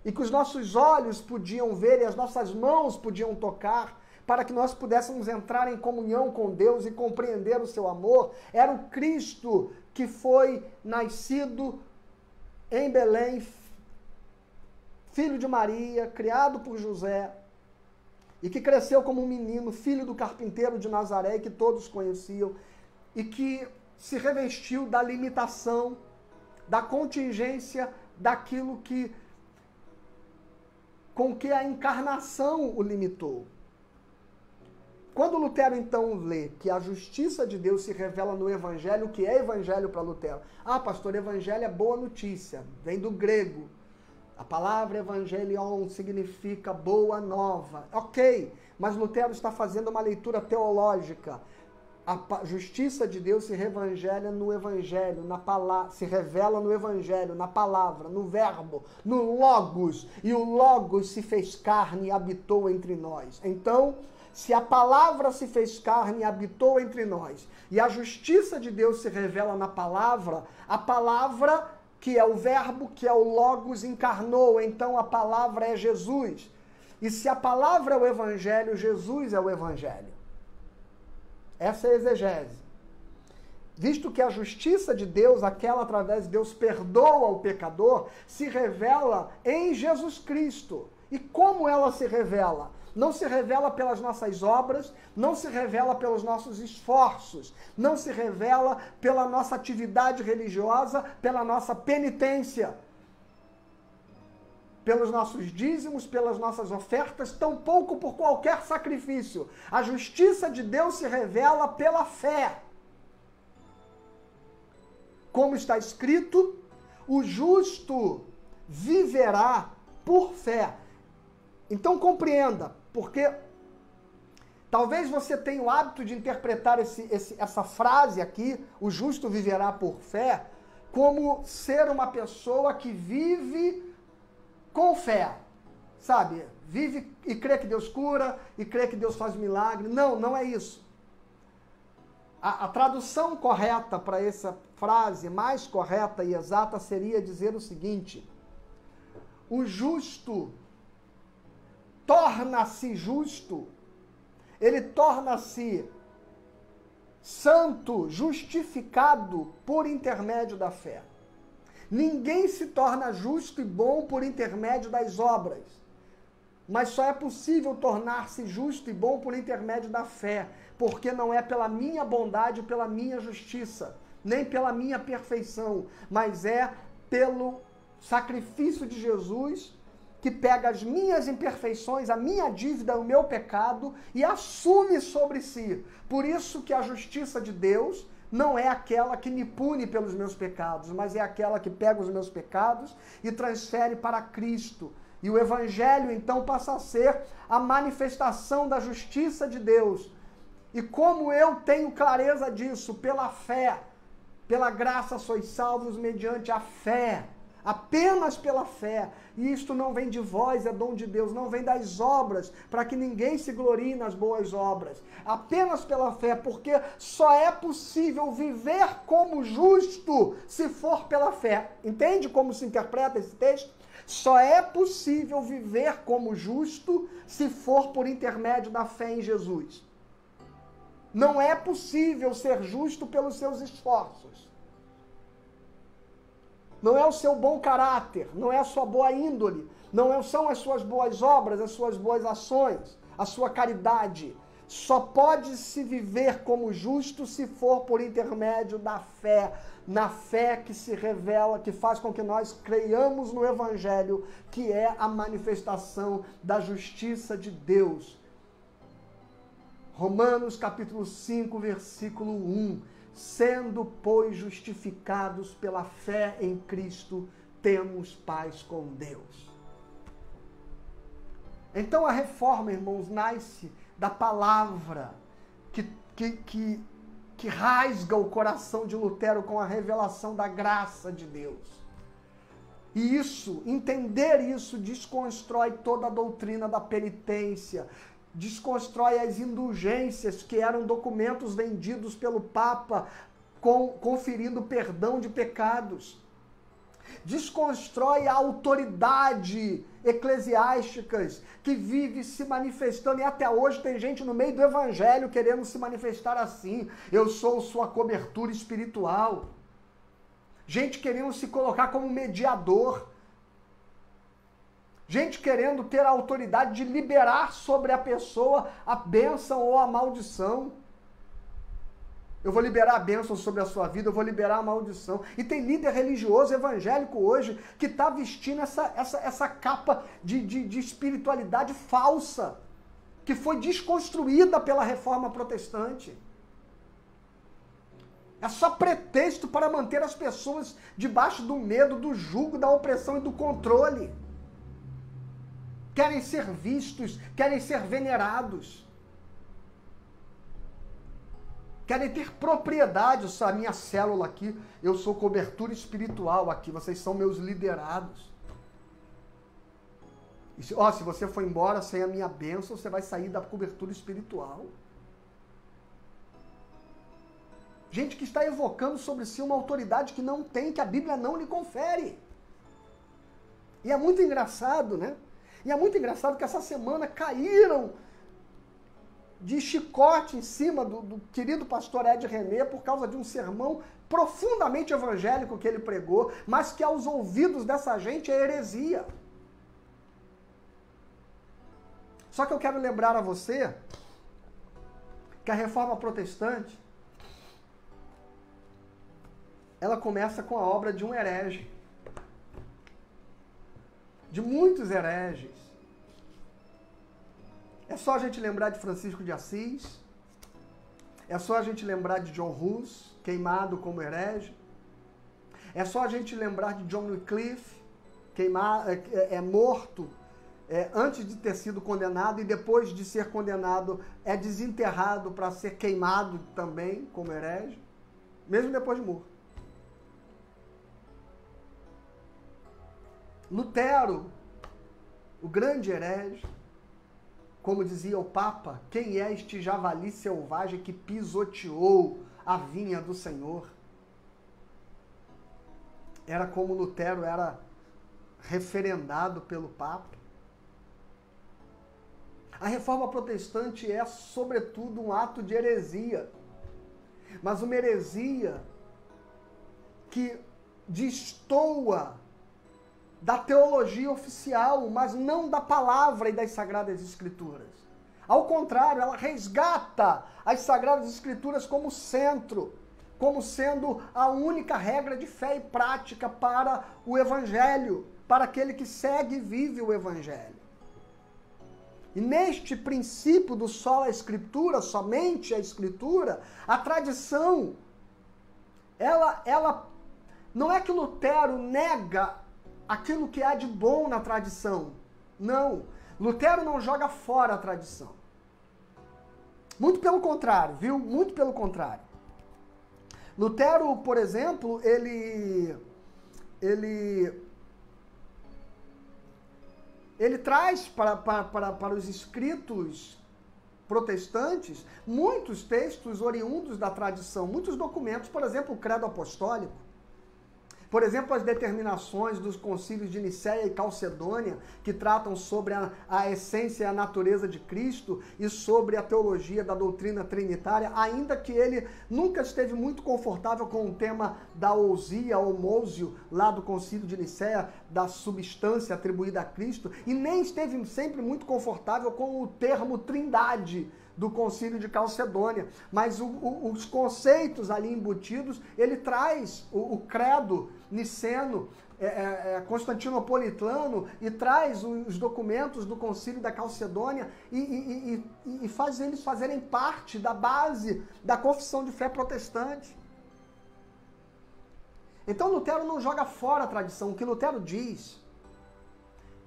e que os nossos olhos podiam ver e as nossas mãos podiam tocar, para que nós pudéssemos entrar em comunhão com Deus e compreender o seu amor, era o Cristo que foi nascido em Belém, filho de Maria, criado por José, e que cresceu como um menino, filho do carpinteiro de Nazaré, que todos conheciam, e que se revestiu da limitação, da contingência, daquilo com que a encarnação o limitou. Quando Lutero, então, lê que a justiça de Deus se revela no Evangelho, o que é Evangelho para Lutero? Ah, pastor, Evangelho é boa notícia, vem do grego. A palavra evangelion significa boa nova. Ok, mas Lutero está fazendo uma leitura teológica. A justiça de Deus se revela no Evangelho, se revela no Evangelho, na palavra, no verbo, no logos. E o logos se fez carne e habitou entre nós. Então, se a palavra se fez carne e habitou entre nós, e a justiça de Deus se revela na palavra, a palavra, que é o verbo, que é o logos, encarnou, então a palavra é Jesus. E se a palavra é o Evangelho, Jesus é o Evangelho. Essa é a exegese. Visto que a justiça de Deus, aquela através de Deus perdoa o pecador, se revela em Jesus Cristo. E como ela se revela? Não se revela pelas nossas obras, não se revela pelos nossos esforços, não se revela pela nossa atividade religiosa, pela nossa penitência, pelos nossos dízimos, pelas nossas ofertas, tampouco por qualquer sacrifício. A justiça de Deus se revela pela fé. Como está escrito, o justo viverá por fé. Então compreenda, porque talvez você tenha o hábito de interpretar essa frase aqui, o justo viverá por fé, como ser uma pessoa que vive com fé, sabe? Vive e crê que Deus cura, e crê que Deus faz milagre. Não, não é isso. A tradução correta para essa frase, mais correta e exata, seria dizer o seguinte: o justo torna-se justo, ele torna-se santo, justificado por intermédio da fé. Ninguém se torna justo e bom por intermédio das obras, mas só é possível tornar-se justo e bom por intermédio da fé, porque não é pela minha bondade, pela minha justiça, nem pela minha perfeição, mas é pelo sacrifício de Jesus, que pega as minhas imperfeições, a minha dívida, o meu pecado e assume sobre si. Por isso que a justiça de Deus não é aquela que me pune pelos meus pecados, mas é aquela que pega os meus pecados e transfere para Cristo. E o Evangelho, então, passa a ser a manifestação da justiça de Deus. E como eu tenho clareza disso? Pela fé. Pela graça sois salvos mediante a fé. Apenas pela fé. E isto não vem de vós, é dom de Deus, não vem das obras, para que ninguém se glorie nas boas obras. Apenas pela fé, porque só é possível viver como justo se for pela fé. Entende como se interpreta esse texto? Só é possível viver como justo se for por intermédio da fé em Jesus. Não é possível ser justo pelos seus esforços. Não é o seu bom caráter, não é a sua boa índole, não são as suas boas obras, as suas boas ações, a sua caridade. Só pode se viver como justo se for por intermédio da fé, na fé que se revela, que faz com que nós creiamos no Evangelho, que é a manifestação da justiça de Deus. Romanos capítulo 5, versículo 1. Sendo, pois, justificados pela fé em Cristo, temos paz com Deus. Então a reforma, irmãos, nasce da palavra que rasga o coração de Lutero com a revelação da graça de Deus. E isso, entender isso, desconstrói toda a doutrina da penitência, desconstrói as indulgências, que eram documentos vendidos pelo Papa, conferindo perdão de pecados. Desconstrói a autoridade eclesiásticas que vive se manifestando, e até hoje tem gente no meio do evangelho querendo se manifestar assim: eu sou sua cobertura espiritual. Gente querendo se colocar como mediador. Gente querendo ter a autoridade de liberar sobre a pessoa a bênção ou a maldição. Eu vou liberar a bênção sobre a sua vida, eu vou liberar a maldição. E tem líder religioso evangélico hoje que está vestindo essa capa de espiritualidade falsa, que foi desconstruída pela reforma protestante. É só pretexto para manter as pessoas debaixo do medo, do jugo, da opressão e do controle. Querem ser vistos, querem ser venerados. Querem ter propriedade. A minha célula aqui, eu sou cobertura espiritual aqui, vocês são meus liderados. E se você for embora sem a minha bênção, você vai sair da cobertura espiritual. Gente que está evocando sobre si uma autoridade que não tem, que a Bíblia não lhe confere. E é muito engraçado, né? E é muito engraçado que essa semana caíram de chicote em cima do querido pastor Ed René por causa de um sermão profundamente evangélico que ele pregou, mas que aos ouvidos dessa gente é heresia. Só que eu quero lembrar a você que a reforma protestante, ela começa com a obra de um herege. De muitos hereges. É só a gente lembrar de Francisco de Assis. É só a gente lembrar de John Hus, queimado como herege. É só a gente lembrar de John Wycliffe, morto antes de ter sido condenado, e depois de ser condenado é desenterrado para ser queimado também como herege, mesmo depois de morto. Lutero, o grande herege, como dizia o Papa, quem é este javali selvagem que pisoteou a vinha do Senhor? Era como Lutero era referendado pelo Papa. A reforma protestante é, sobretudo, um ato de heresia. Mas uma heresia que destoa da teologia oficial, mas não da palavra e das Sagradas Escrituras. Ao contrário, ela resgata as Sagradas Escrituras como centro, como sendo a única regra de fé e prática para o Evangelho, para aquele que segue e vive o Evangelho. E neste princípio do sola Escritura, somente a Escritura, a tradição, ela não é que Lutero nega aquilo que há de bom na tradição. Não. Lutero não joga fora a tradição. Muito pelo contrário, viu? Muito pelo contrário. Lutero, por exemplo, ele traz para os escritos protestantes muitos textos oriundos da tradição, muitos documentos, por exemplo, o Credo Apostólico. Por exemplo, as determinações dos concílios de Nicéia e Calcedônia, que tratam sobre a essência e a natureza de Cristo e sobre a teologia da doutrina trinitária, ainda que ele nunca esteve muito confortável com o tema da ousia, homósio, lá do concílio de Nicéia, da substância atribuída a Cristo, e nem esteve sempre muito confortável com o termo trindade do concílio de Calcedônia, mas os conceitos ali embutidos, ele traz o credo niceno, constantinopolitano, e traz os documentos do concílio da Calcedônia e faz eles fazerem parte da base da confissão de fé protestante. Então Lutero não joga fora a tradição. O que Lutero diz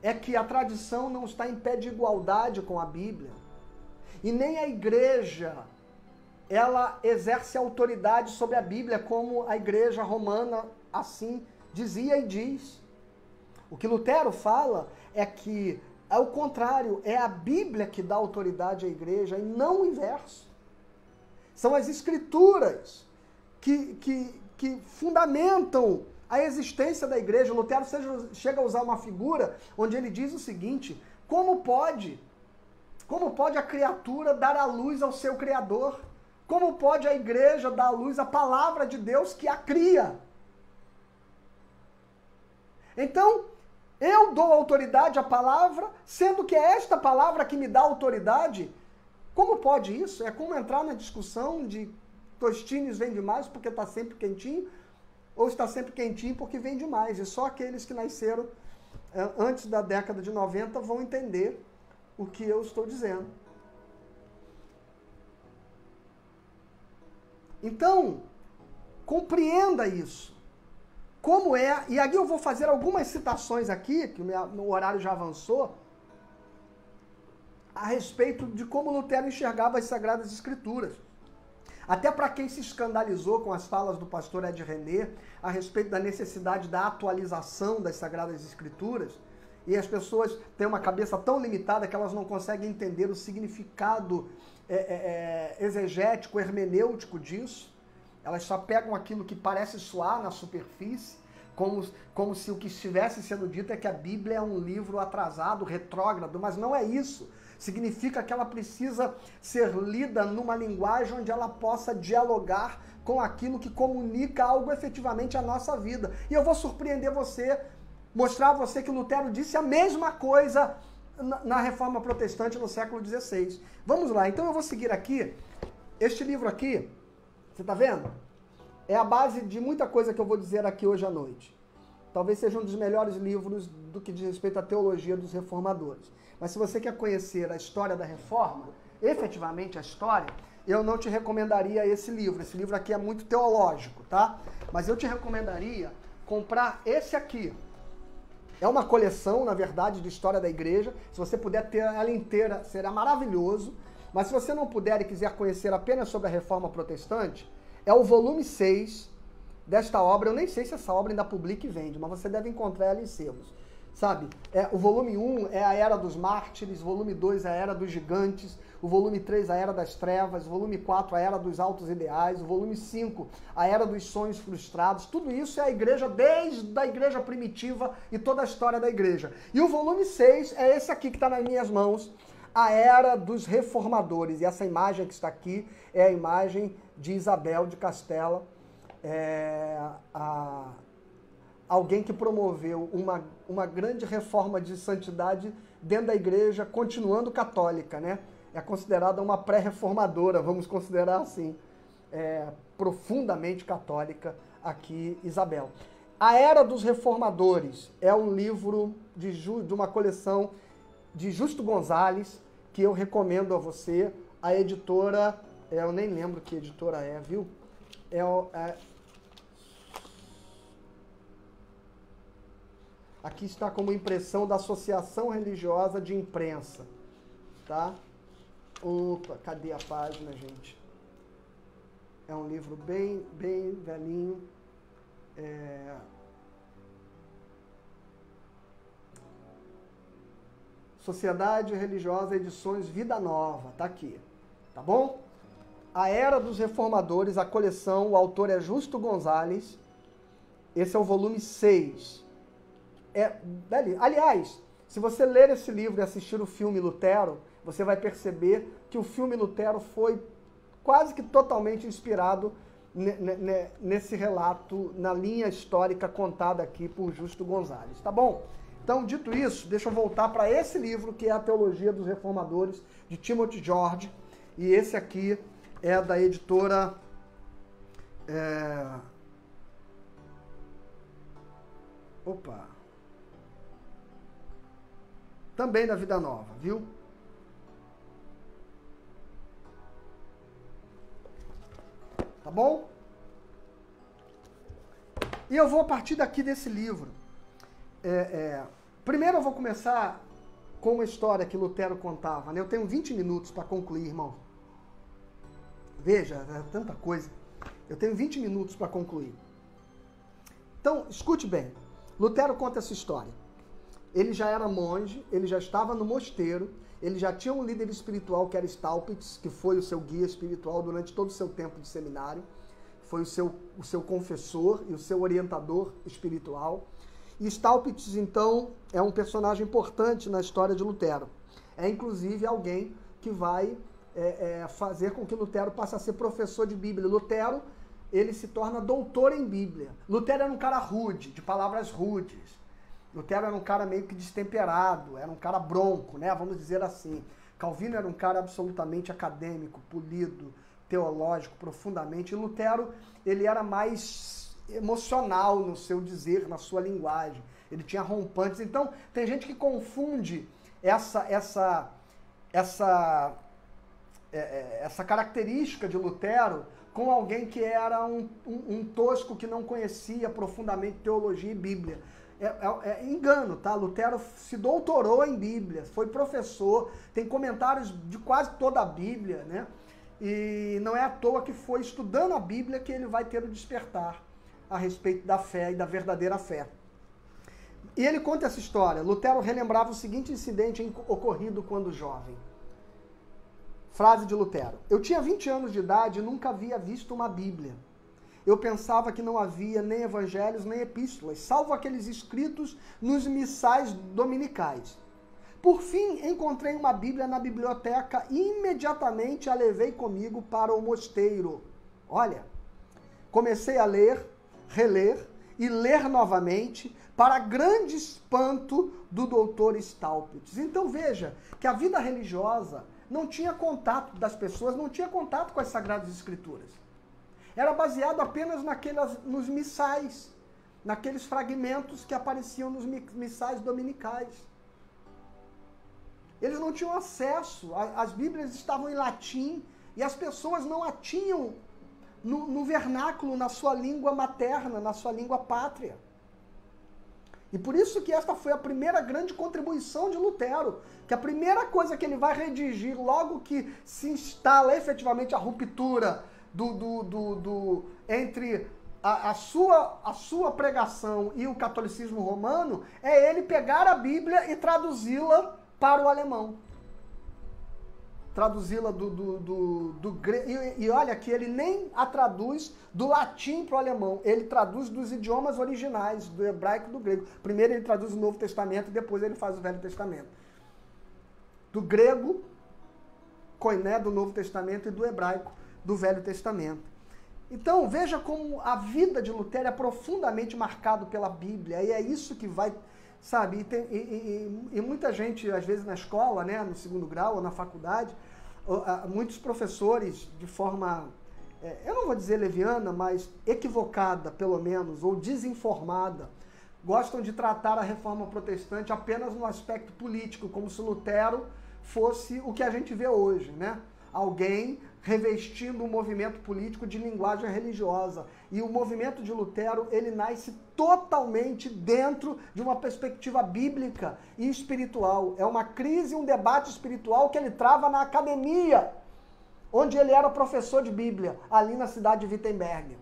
é que a tradição não está em pé de igualdade com a Bíblia. E nem a igreja, ela exerce autoridade sobre a Bíblia, como a igreja romana assim dizia e diz. O que Lutero fala é que, ao contrário, é a Bíblia que dá autoridade à igreja e não o inverso. São as escrituras que fundamentam a existência da igreja. Lutero chega a usar uma figura onde ele diz o seguinte: como pode a criatura dar à luz ao seu Criador? Como pode a igreja dar à luz à palavra de Deus que a cria? Então, eu dou autoridade à palavra, sendo que é esta palavra que me dá autoridade. Como pode isso? É como entrar na discussão de tostines vende mais porque está sempre quentinho, ou está sempre quentinho porque vende mais. E só aqueles que nasceram antes da década de 90 vão entender o que eu estou dizendo. Então, compreenda isso. Como é, e aqui eu vou fazer algumas citações aqui, que o meu horário já avançou, a respeito de como Lutero enxergava as Sagradas Escrituras. Até para quem se escandalizou com as falas do pastor Ed René a respeito da necessidade da atualização das Sagradas Escrituras, e as pessoas têm uma cabeça tão limitada que elas não conseguem entender o significado exegético, hermenêutico disso. Elas só pegam aquilo que parece soar na superfície, como se o que estivesse sendo dito é que a Bíblia é um livro atrasado, retrógrado, mas não é isso. Significa que ela precisa ser lida numa linguagem onde ela possa dialogar com aquilo que comunica algo efetivamente à nossa vida. E eu vou surpreender você, mostrar a você que Lutero disse a mesma coisa na Reforma Protestante no século XVI. Vamos lá, então eu vou seguir aqui. Este livro aqui, você está vendo? É a base de muita coisa que eu vou dizer aqui hoje à noite. Talvez seja um dos melhores livros do que diz respeito à teologia dos reformadores. Mas se você quer conhecer a história da Reforma, efetivamente a história, eu não te recomendaria esse livro. Esse livro aqui é muito teológico, tá? Mas eu te recomendaria comprar esse aqui. É uma coleção, na verdade, de história da igreja. Se você puder ter ela inteira, será maravilhoso. Mas se você não puder e quiser conhecer apenas sobre a Reforma Protestante, é o volume 6 desta obra. Eu nem sei se essa obra ainda publica e vende, mas você deve encontrar ela em selos. Sabe? O volume 1 é a Era dos Mártires, o volume 2 é a Era dos Gigantes, o volume 3 a Era das Trevas, o volume 4 a Era dos Altos Ideais, o volume 5 a Era dos Sonhos Frustrados. Tudo isso é a igreja desde a igreja primitiva e toda a história da igreja. E o volume 6 é esse aqui que está nas minhas mãos, a Era dos Reformadores. E essa imagem que está aqui é a imagem de Isabel de Castela, alguém que promoveu uma grande reforma de santidade dentro da igreja, continuando católica, né? É considerada uma pré-reformadora, vamos considerar assim, profundamente católica aqui, Isabel. A Era dos Reformadores é um livro de uma coleção de Justo Gonzalez, que eu recomendo a você. A editora, eu nem lembro que editora é, viu? Aqui está como impressão da Associação Religiosa de Imprensa, tá? Opa, cadê a página, gente? É um livro bem velhinho. Sociedade Religiosa Edições Vida Nova, tá aqui, tá bom? A Era dos Reformadores, a coleção, o autor é Justo Gonzalez. Esse é o volume 6. Aliás, se você ler esse livro e assistir o filme Lutero, você vai perceber que o filme Lutero foi quase que totalmente inspirado nesse relato, na linha histórica contada aqui por Justo Gonzalez, tá bom? Então, dito isso, deixa eu voltar para esse livro, que é a Teologia dos Reformadores, de Timothy George, e esse aqui é da editora... Também da Vida Nova, viu? Tá bom? E eu vou partir daqui desse livro. Primeiro eu vou começar com uma história que Lutero contava, né? Eu tenho 20 minutos para concluir, irmão. Veja, é tanta coisa. Eu tenho 20 minutos para concluir. Então, escute bem. Lutero conta essa história. Ele já era monge, ele já estava no mosteiro, ele já tinha um líder espiritual que era Staupitz, que foi o seu guia espiritual durante todo o seu tempo de seminário. Foi o seu confessor e o seu orientador espiritual. E Staupitz, então, é um personagem importante na história de Lutero. É, inclusive, alguém que vai fazer com que Lutero passe a ser professor de Bíblia. Lutero, ele se torna doutor em Bíblia. Lutero era um cara rude, de palavras rudes. Lutero era um cara meio que destemperado, era um cara bronco, né? Vamos dizer assim. Calvino era um cara absolutamente acadêmico, polido, teológico, profundamente. E Lutero, ele era mais emocional no seu dizer, na sua linguagem. Ele tinha rompantes. Então, tem gente que confunde essa característica de Lutero com alguém que era um tosco que não conhecia profundamente teologia e Bíblia. É engano, tá? Lutero se doutorou em Bíblia, foi professor, tem comentários de quase toda a Bíblia, né? E não é à toa que foi estudando a Bíblia que ele vai ter o despertar a respeito da fé e da verdadeira fé. E ele conta essa história. Lutero relembrava o seguinte incidente ocorrido quando jovem. Frase de Lutero. Eu tinha 20 anos de idade e nunca havia visto uma Bíblia. Eu pensava que não havia nem evangelhos nem epístolas, salvo aqueles escritos nos missais dominicais. Por fim, encontrei uma Bíblia na biblioteca e imediatamente a levei comigo para o mosteiro. Olha, comecei a ler, reler e ler novamente, para grande espanto do doutor Staupitz. Então veja que a vida religiosa não tinha contato das pessoas, não tinha contato com as Sagradas Escrituras. Era baseado apenas nos missais, naqueles fragmentos que apareciam nos missais dominicais. Eles não tinham acesso, as Bíblias estavam em latim e as pessoas não a tinham no vernáculo, na sua língua materna, na sua língua pátria. E por isso que esta foi a primeira grande contribuição de Lutero, que a primeira coisa que ele vai redigir logo que se instala efetivamente a ruptura entre a sua pregação e o catolicismo romano, é ele pegar a Bíblia e traduzi-la para o alemão. Traduzi-la do grego. E olha que ele nem a traduz do latim para o alemão, ele traduz dos idiomas originais, do hebraico e do grego. Primeiro ele traduz o Novo Testamento e depois ele faz o Velho Testamento. Do grego, koiné, do Novo Testamento, e do hebraico, do Velho Testamento. Então, veja como a vida de Lutero é profundamente marcada pela Bíblia, e é isso que vai, sabe, e muita gente, às vezes na escola, né, no segundo grau ou na faculdade, muitos professores, de forma, eu não vou dizer leviana, mas equivocada, pelo menos, ou desinformada, gostam de tratar a reforma protestante apenas no aspecto político, como se Lutero fosse o que a gente vê hoje, né? Alguém revestindo um movimento político de linguagem religiosa. E o movimento de Lutero, ele nasce totalmente dentro de uma perspectiva bíblica e espiritual. É uma crise, um debate espiritual que ele trava na academia, onde ele era professor de Bíblia, ali na cidade de Wittenberg.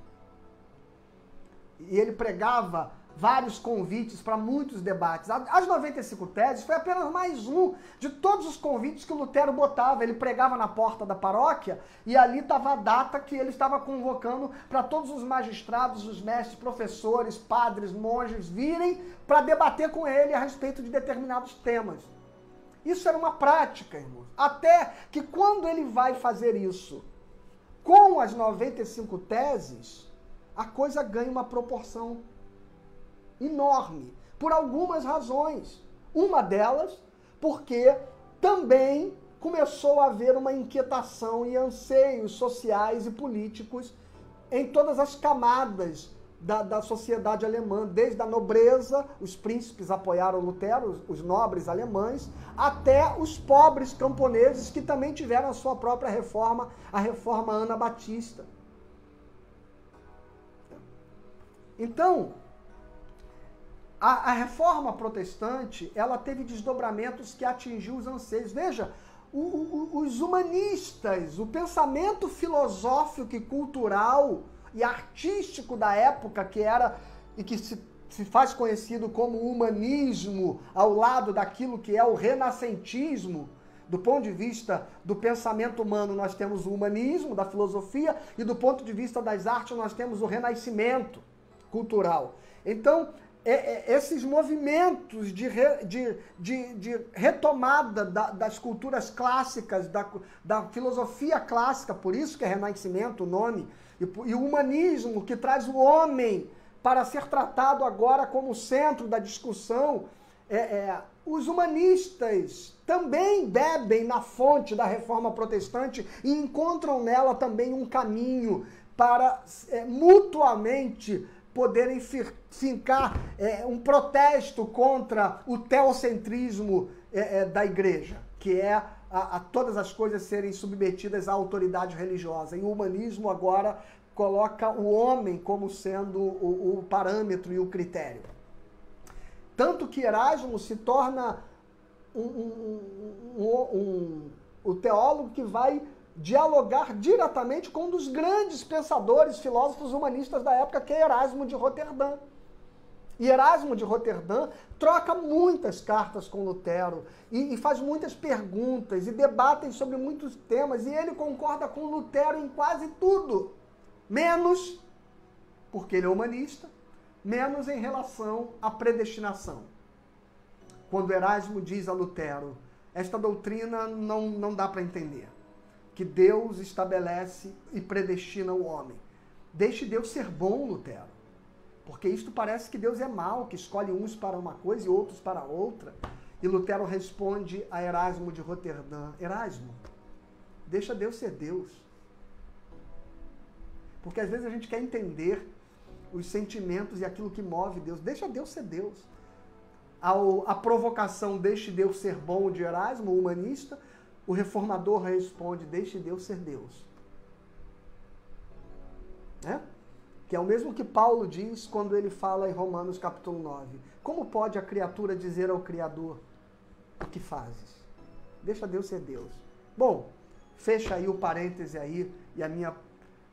E ele pregava vários convites para muitos debates. As 95 teses foi apenas mais um de todos os convites que o Lutero botava. Ele pregava na porta da paróquia e ali estava a data que ele estava convocando para todos os magistrados, os mestres, professores, padres, monges virem para debater com ele a respeito de determinados temas. Isso era uma prática, irmãos. Até que quando ele vai fazer isso com as 95 teses, a coisa ganha uma proporção enorme, por algumas razões. Uma delas, porque também começou a haver uma inquietação e anseios sociais e políticos em todas as camadas da sociedade alemã, desde a nobreza, os príncipes apoiaram Lutero, os nobres alemães, até os pobres camponeses que também tiveram a sua própria reforma, a reforma anabatista. Então, a reforma protestante, ela teve desdobramentos que atingiu os anseios. Veja, os humanistas, o pensamento filosófico e cultural e artístico da época, que era e que se faz conhecido como humanismo, ao lado daquilo que é o renascentismo, do ponto de vista do pensamento humano, nós temos o humanismo, da filosofia, e do ponto de vista das artes, nós temos o renascimento cultural. Então, esses movimentos de retomada das culturas clássicas, da filosofia clássica, por isso que é Renascimento o nome, e o humanismo que traz o homem para ser tratado agora como centro da discussão, os humanistas também bebem na fonte da reforma protestante e encontram nela também um caminho para mutuamente poderem fincar um protesto contra o teocentrismo da igreja, que é a todas as coisas serem submetidas à autoridade religiosa. E o humanismo agora coloca o homem como sendo o parâmetro e o critério. Tanto que Erasmo se torna o teólogo que vai dialogar diretamente com um dos grandes pensadores, filósofos humanistas da época, que é Erasmo de Roterdã. E Erasmo de Roterdã troca muitas cartas com Lutero e faz muitas perguntas e debatem sobre muitos temas, e ele concorda com Lutero em quase tudo, menos, porque ele é humanista, menos em relação à predestinação. Quando Erasmo diz a Lutero, esta doutrina não dá para entender, que Deus estabelece e predestina o homem. Deixe Deus ser bom, Lutero, porque isto parece que Deus é mau, que escolhe uns para uma coisa e outros para outra. E Lutero responde a Erasmo de Roterdã, Erasmo, deixa Deus ser Deus. Porque às vezes a gente quer entender os sentimentos e aquilo que move Deus. Deixa Deus ser Deus. A provocação deixe Deus ser bom de Erasmo, o humanista, o reformador responde, deixe Deus ser Deus. Que é o mesmo que Paulo diz quando ele fala em Romanos capítulo 9. Como pode a criatura dizer ao Criador, o que fazes? Deixa Deus ser Deus. Bom, fecha aí o parêntese aí, e a minha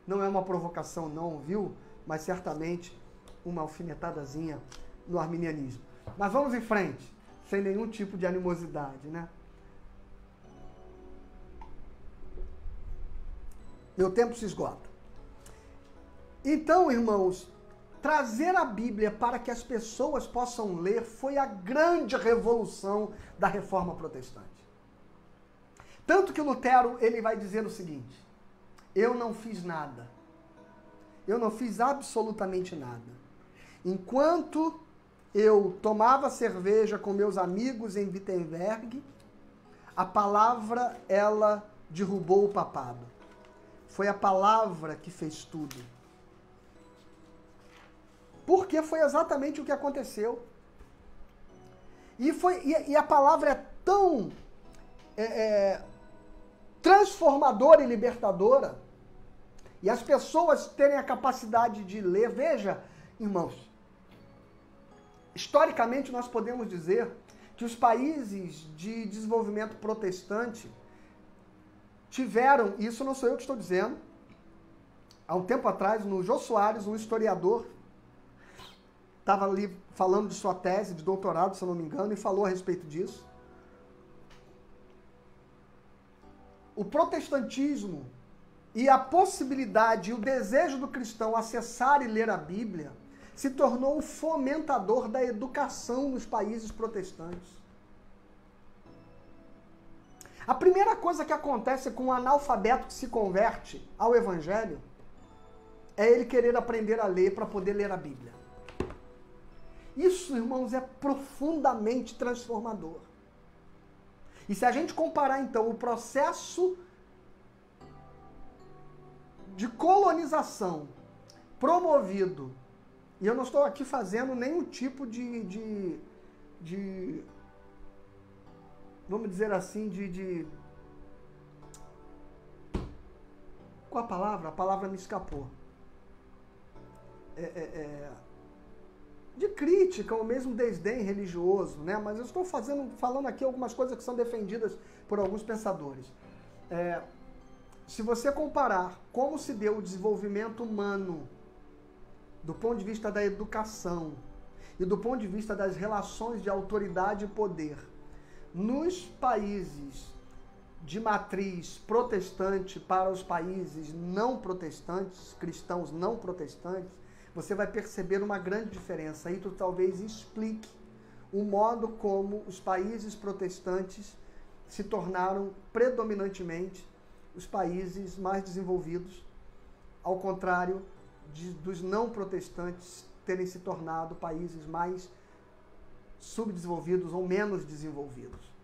não é uma provocação não, viu? Mas certamente uma alfinetadazinha no arminianismo. Mas vamos em frente, sem nenhum tipo de animosidade, né? Meu tempo se esgota. Então, irmãos, trazer a Bíblia para que as pessoas possam ler foi a grande revolução da Reforma Protestante. Tanto que Lutero, ele vai dizer o seguinte, eu não fiz nada. Eu não fiz absolutamente nada. Enquanto eu tomava cerveja com meus amigos em Wittenberg, a palavra, ela derrubou o papado. Foi a palavra que fez tudo. Porque foi exatamente o que aconteceu. E a palavra é tão transformadora e libertadora, e as pessoas terem a capacidade de ler. Veja, irmãos, historicamente nós podemos dizer que os países de desenvolvimento protestante tiveram, e isso não sou eu que estou dizendo, há um tempo atrás, no Jô Soares, um historiador, estava ali falando de sua tese de doutorado, se eu não me engano, e falou a respeito disso. O protestantismo e a possibilidade e o desejo do cristão acessar e ler a Bíblia se tornou o fomentador da educação nos países protestantes. A primeira coisa que acontece com um analfabeto que se converte ao Evangelho é ele querer aprender a ler para poder ler a Bíblia. Isso, irmãos, é profundamente transformador. E se a gente comparar, então, o processo de colonização promovido, e eu não estou aqui fazendo nenhum tipo de vamos dizer assim, qual a palavra? A palavra me escapou. de crítica ou mesmo desdém religioso, né? Mas eu estou falando aqui algumas coisas que são defendidas por alguns pensadores. Se você comparar como se deu o desenvolvimento humano do ponto de vista da educação e do ponto de vista das relações de autoridade e poder nos países de matriz protestante para os países não protestantes, cristãos não protestantes, você vai perceber uma grande diferença. Aí tu talvez explique o modo como os países protestantes se tornaram predominantemente os países mais desenvolvidos, ao contrário dos não protestantes terem se tornado países mais subdesenvolvidos ou menos desenvolvidos.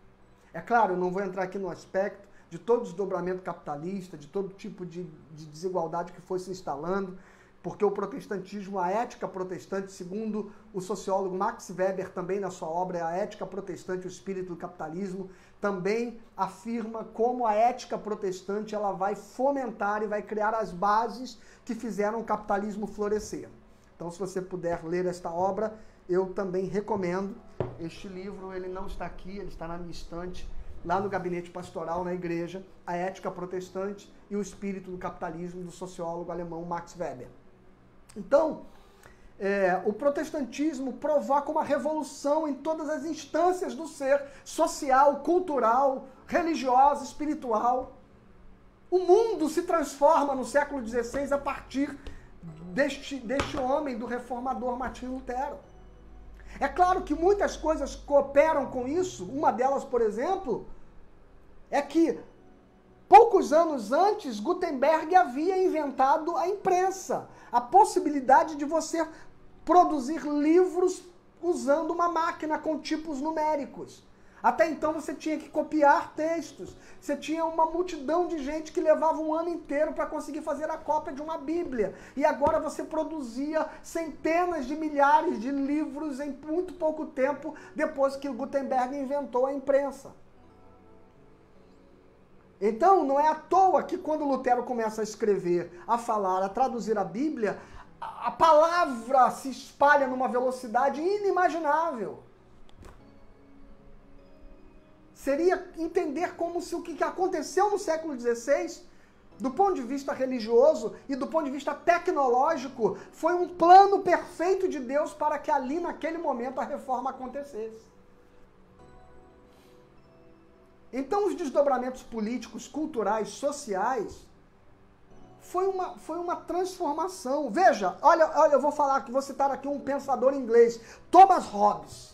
É claro, eu não vou entrar aqui no aspecto de todo o desdobramento capitalista, de todo tipo de desigualdade que foi se instalando, porque o protestantismo, a ética protestante, segundo o sociólogo Max Weber, também na sua obra A Ética Protestante e o Espírito do Capitalismo, também afirma como a ética protestante ela vai fomentar e vai criar as bases que fizeram o capitalismo florescer. Então, se você puder ler esta obra, eu também recomendo. Este livro, ele não está aqui, ele está na minha estante, lá no gabinete pastoral, na igreja, A Ética Protestante e o Espírito do Capitalismo, do sociólogo alemão Max Weber. Então, o protestantismo provoca uma revolução em todas as instâncias do ser, social, cultural, religiosa, espiritual. O mundo se transforma no século XVI a partir deste homem, do reformador Martinho Lutero. É claro que muitas coisas cooperam com isso. Uma delas, por exemplo, é que poucos anos antes, Gutenberg havia inventado a imprensa, a possibilidade de você produzir livros usando uma máquina com tipos numéricos. Até então você tinha que copiar textos, você tinha uma multidão de gente que levava um ano inteiro para conseguir fazer a cópia de uma Bíblia. E agora você produzia centenas de milhares de livros em muito pouco tempo depois que Gutenberg inventou a imprensa. Então, não é à toa que quando Lutero começa a escrever, a falar, a traduzir a Bíblia, a palavra se espalha numa velocidade inimaginável. Seria entender como se o que aconteceu no século XVI, do ponto de vista religioso e do ponto de vista tecnológico, foi um plano perfeito de Deus para que ali, naquele momento, a reforma acontecesse. Então, os desdobramentos políticos, culturais, sociais, foi uma transformação. Veja, olha, eu vou citar aqui um pensador inglês, Thomas Hobbes.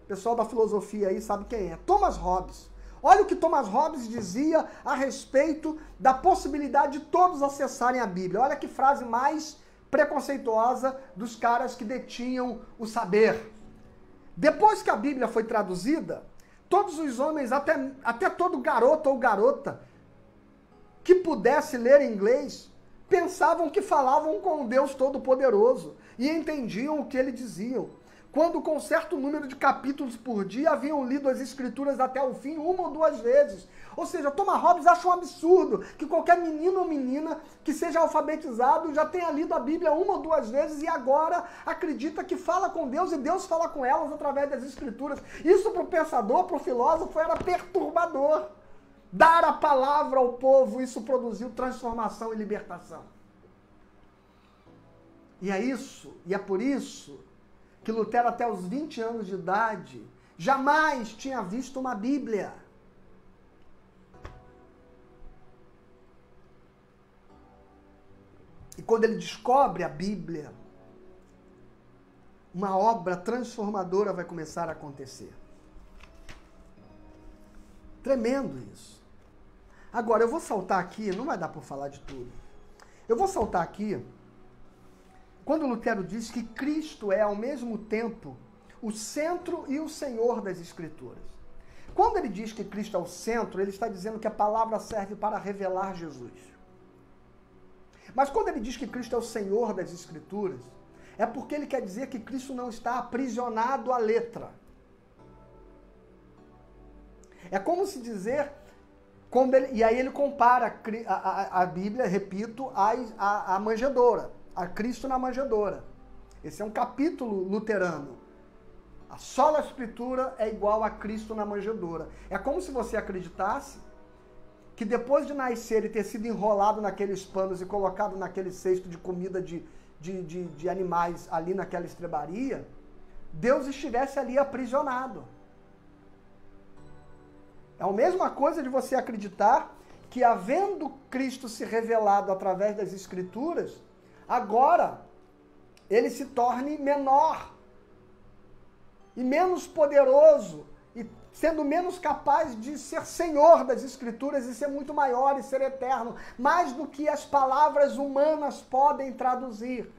O pessoal da filosofia aí sabe quem é. Thomas Hobbes. Olha o que Thomas Hobbes dizia a respeito da possibilidade de todos acessarem a Bíblia. Olha que frase mais preconceituosa dos caras que detinham o saber. Depois que a Bíblia foi traduzida, todos os homens, até todo garoto ou garota que pudesse ler inglês, pensavam que falavam com o Deus Todo-Poderoso e entendiam o que ele dizia. Quando com certo número de capítulos por dia haviam lido as Escrituras até o fim, uma ou duas vezes. Ou seja, Thomas Hobbes acha um absurdo que qualquer menino ou menina que seja alfabetizado já tenha lido a Bíblia uma ou duas vezes e agora acredita que fala com Deus e Deus fala com elas através das Escrituras. Isso para o pensador, para o filósofo, era perturbador. Dar a palavra ao povo, isso produziu transformação e libertação. E é por isso que Lutero, até os 20 anos de idade, jamais tinha visto uma Bíblia. E quando ele descobre a Bíblia, uma obra transformadora vai começar a acontecer. Tremendo isso. Agora, eu vou saltar aqui, não vai dar para falar de tudo. Eu vou saltar aqui quando Lutero diz que Cristo é, ao mesmo tempo, o centro e o Senhor das Escrituras. Quando ele diz que Cristo é o centro, ele está dizendo que a palavra serve para revelar Jesus. Mas quando ele diz que Cristo é o Senhor das Escrituras, é porque ele quer dizer que Cristo não está aprisionado à letra. É como se dizer, e aí ele compara a Bíblia, repito, à manjedoura. A Cristo na manjedoura. Esse é um capítulo luterano. A sola escritura é igual a Cristo na manjedoura. É como se você acreditasse que depois de nascer e ter sido enrolado naqueles panos e colocado naquele cesto de comida de animais ali naquela estrebaria, Deus estivesse ali aprisionado. É a mesma coisa de você acreditar que, havendo Cristo se revelado através das Escrituras, agora ele se torne menor e menos poderoso, e sendo menos capaz de ser senhor das Escrituras e ser muito maior e ser eterno, mais do que as palavras humanas podem traduzir.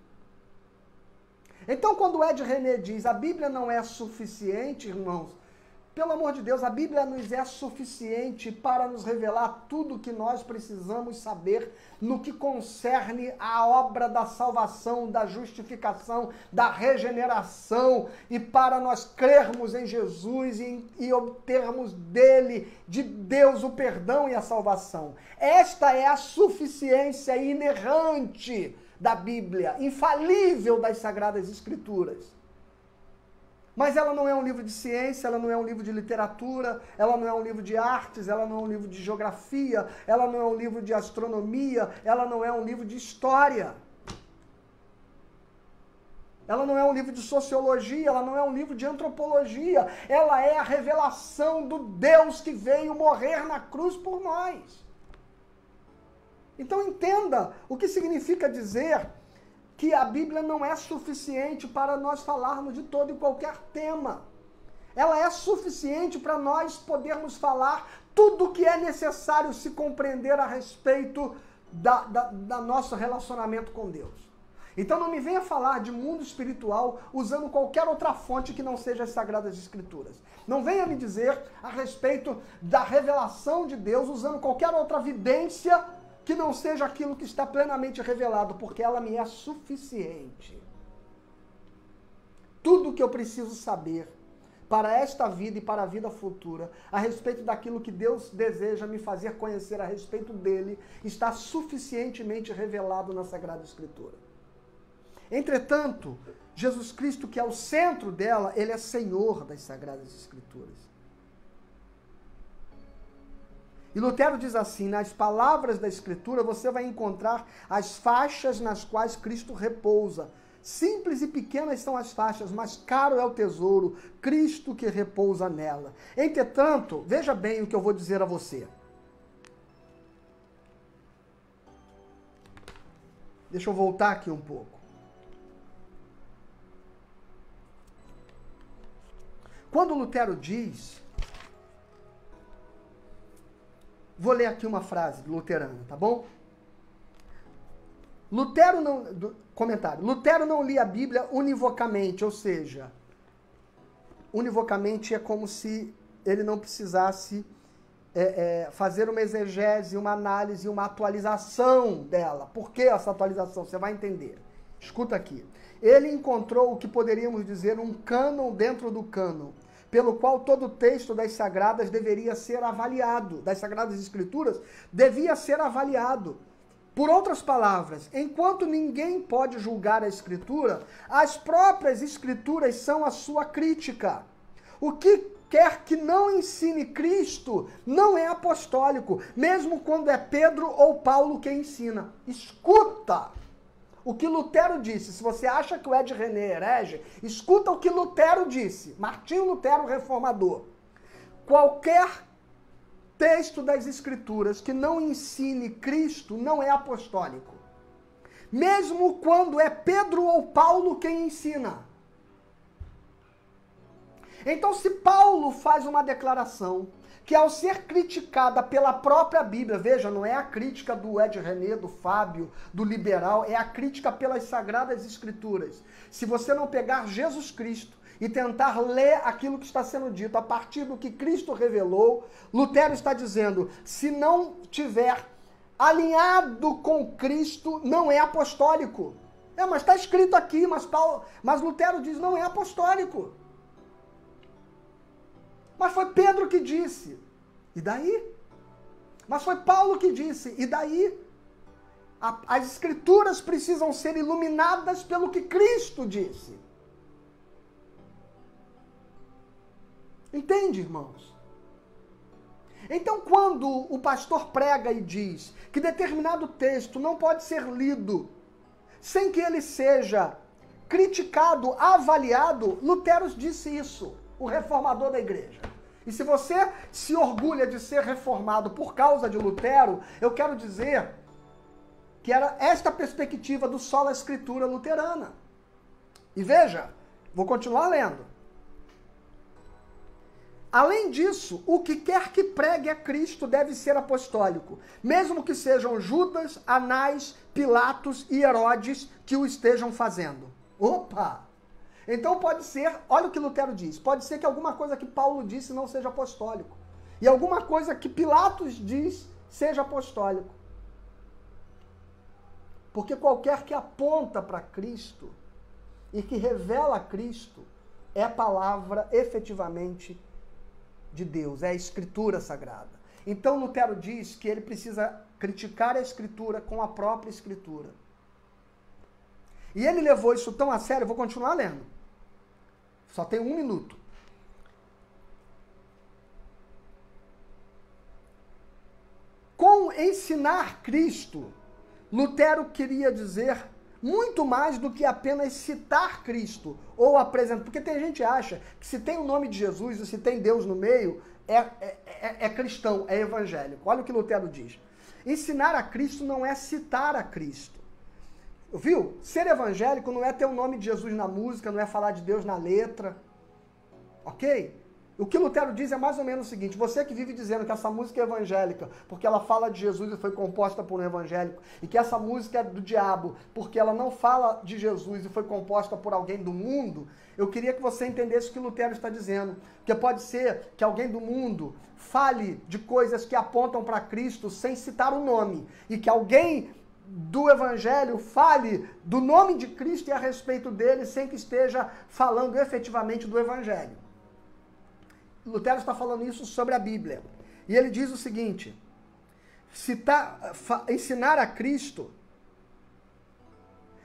Então, quando Ed René diz a Bíblia não é suficiente, irmãos, pelo amor de Deus, a Bíblia nos é suficiente para nos revelar tudo o que nós precisamos saber no que concerne a obra da salvação, da justificação, da regeneração, e para nós crermos em Jesus e obtermos dele, de Deus, o perdão e a salvação. Esta é a suficiência inerrante da Bíblia, infalível das Sagradas Escrituras. Mas ela não é um livro de ciência, ela não é um livro de literatura, ela não é um livro de artes, ela não é um livro de geografia, ela não é um livro de astronomia, ela não é um livro de história. Ela não é um livro de sociologia, ela não é um livro de antropologia, ela é a revelação do Deus que veio morrer na cruz por nós. Então entenda o que significa dizer que a Bíblia não é suficiente para nós falarmos de todo e qualquer tema. Ela é suficiente para nós podermos falar tudo o que é necessário se compreender a respeito da nosso relacionamento com Deus. Então não me venha falar de mundo espiritual usando qualquer outra fonte que não seja as Sagradas Escrituras. Não venha me dizer a respeito da revelação de Deus usando qualquer outra evidência que não seja aquilo que está plenamente revelado, porque ela me é suficiente. Tudo o que eu preciso saber para esta vida e para a vida futura, a respeito daquilo que Deus deseja me fazer conhecer a respeito dele, está suficientemente revelado na Sagrada Escritura. Entretanto, Jesus Cristo, que é o centro dela, ele é Senhor das Sagradas Escrituras. E Lutero diz assim: nas palavras da Escritura você vai encontrar as faixas nas quais Cristo repousa. Simples e pequenas são as faixas, mas caro é o tesouro, Cristo que repousa nela. Entretanto, veja bem o que eu vou dizer a você. Deixa eu voltar aqui um pouco. Quando Lutero diz... Vou ler aqui uma frase luterana, tá bom? Comentário. Lutero não lia a Bíblia univocamente, ou seja, univocamente é como se ele não precisasse fazer uma exegese, uma análise, uma atualização dela. Por que essa atualização? Você vai entender. Escuta aqui. Ele encontrou o que poderíamos dizer um cânon dentro do cânon, pelo qual todo o texto das Sagradas deveria ser avaliado, das Sagradas Escrituras, devia ser avaliado. Por outras palavras, enquanto ninguém pode julgar a Escritura, as próprias Escrituras são a sua crítica. O que quer que não ensine Cristo não é apostólico, mesmo quando é Pedro ou Paulo quem ensina. Escuta o que Lutero disse. Se você acha que o Ed René é herege, escuta o que Lutero disse. Martinho Lutero, reformador. Qualquer texto das Escrituras que não ensine Cristo não é apostólico. Mesmo quando é Pedro ou Paulo quem ensina. Então, se Paulo faz uma declaração que, ao ser criticada pela própria Bíblia, veja, não é a crítica do Ed René, do Fábio, do liberal, é a crítica pelas Sagradas Escrituras. Se você não pegar Jesus Cristo e tentar ler aquilo que está sendo dito a partir do que Cristo revelou, Lutero está dizendo, se não tiver alinhado com Cristo, não é apostólico. Mas está escrito aqui, mas Lutero diz, não é apostólico. Mas foi Pedro que disse. E daí? Mas foi Paulo que disse. E daí? As Escrituras precisam ser iluminadas pelo que Cristo disse. Entende, irmãos? Então, quando o pastor prega e diz que determinado texto não pode ser lido sem que ele seja criticado, avaliado, Lutero disse isso, o reformador da igreja. E se você se orgulha de ser reformado por causa de Lutero, eu quero dizer que era esta perspectiva do sola escritura luterana. E veja, vou continuar lendo. Além disso, o que quer que pregue a Cristo deve ser apostólico, mesmo que sejam Judas, Anás, Pilatos e Herodes que o estejam fazendo. Opa! Então pode ser, olha o que Lutero diz, pode ser que alguma coisa que Paulo disse não seja apostólico. E alguma coisa que Pilatos diz seja apostólico. Porque qualquer que aponta para Cristo e que revela Cristo é a palavra efetivamente de Deus, é a Escritura Sagrada. Então Lutero diz que ele precisa criticar a Escritura com a própria Escritura. E ele levou isso tão a sério, eu vou continuar lendo. Só tem 1 minuto. Com ensinar Cristo, Lutero queria dizer muito mais do que apenas citar Cristo ou apresentar. Porque tem gente que acha que se tem o nome de Jesus e se tem Deus no meio, é cristão, é evangélico. Olha o que Lutero diz. Ensinar a Cristo não é citar a Cristo. Viu? Ser evangélico não é ter o nome de Jesus na música, não é falar de Deus na letra. Ok? O que Lutero diz é mais ou menos o seguinte: você que vive dizendo que essa música é evangélica porque ela fala de Jesus e foi composta por um evangélico, e que essa música é do diabo porque ela não fala de Jesus e foi composta por alguém do mundo, eu queria que você entendesse o que Lutero está dizendo. Porque pode ser que alguém do mundo fale de coisas que apontam para Cristo sem citar o nome, e que alguém do Evangelho fale do nome de Cristo e a respeito dele sem que esteja falando efetivamente do Evangelho. Lutero está falando isso sobre a Bíblia. E ele diz o seguinte: ensinar a Cristo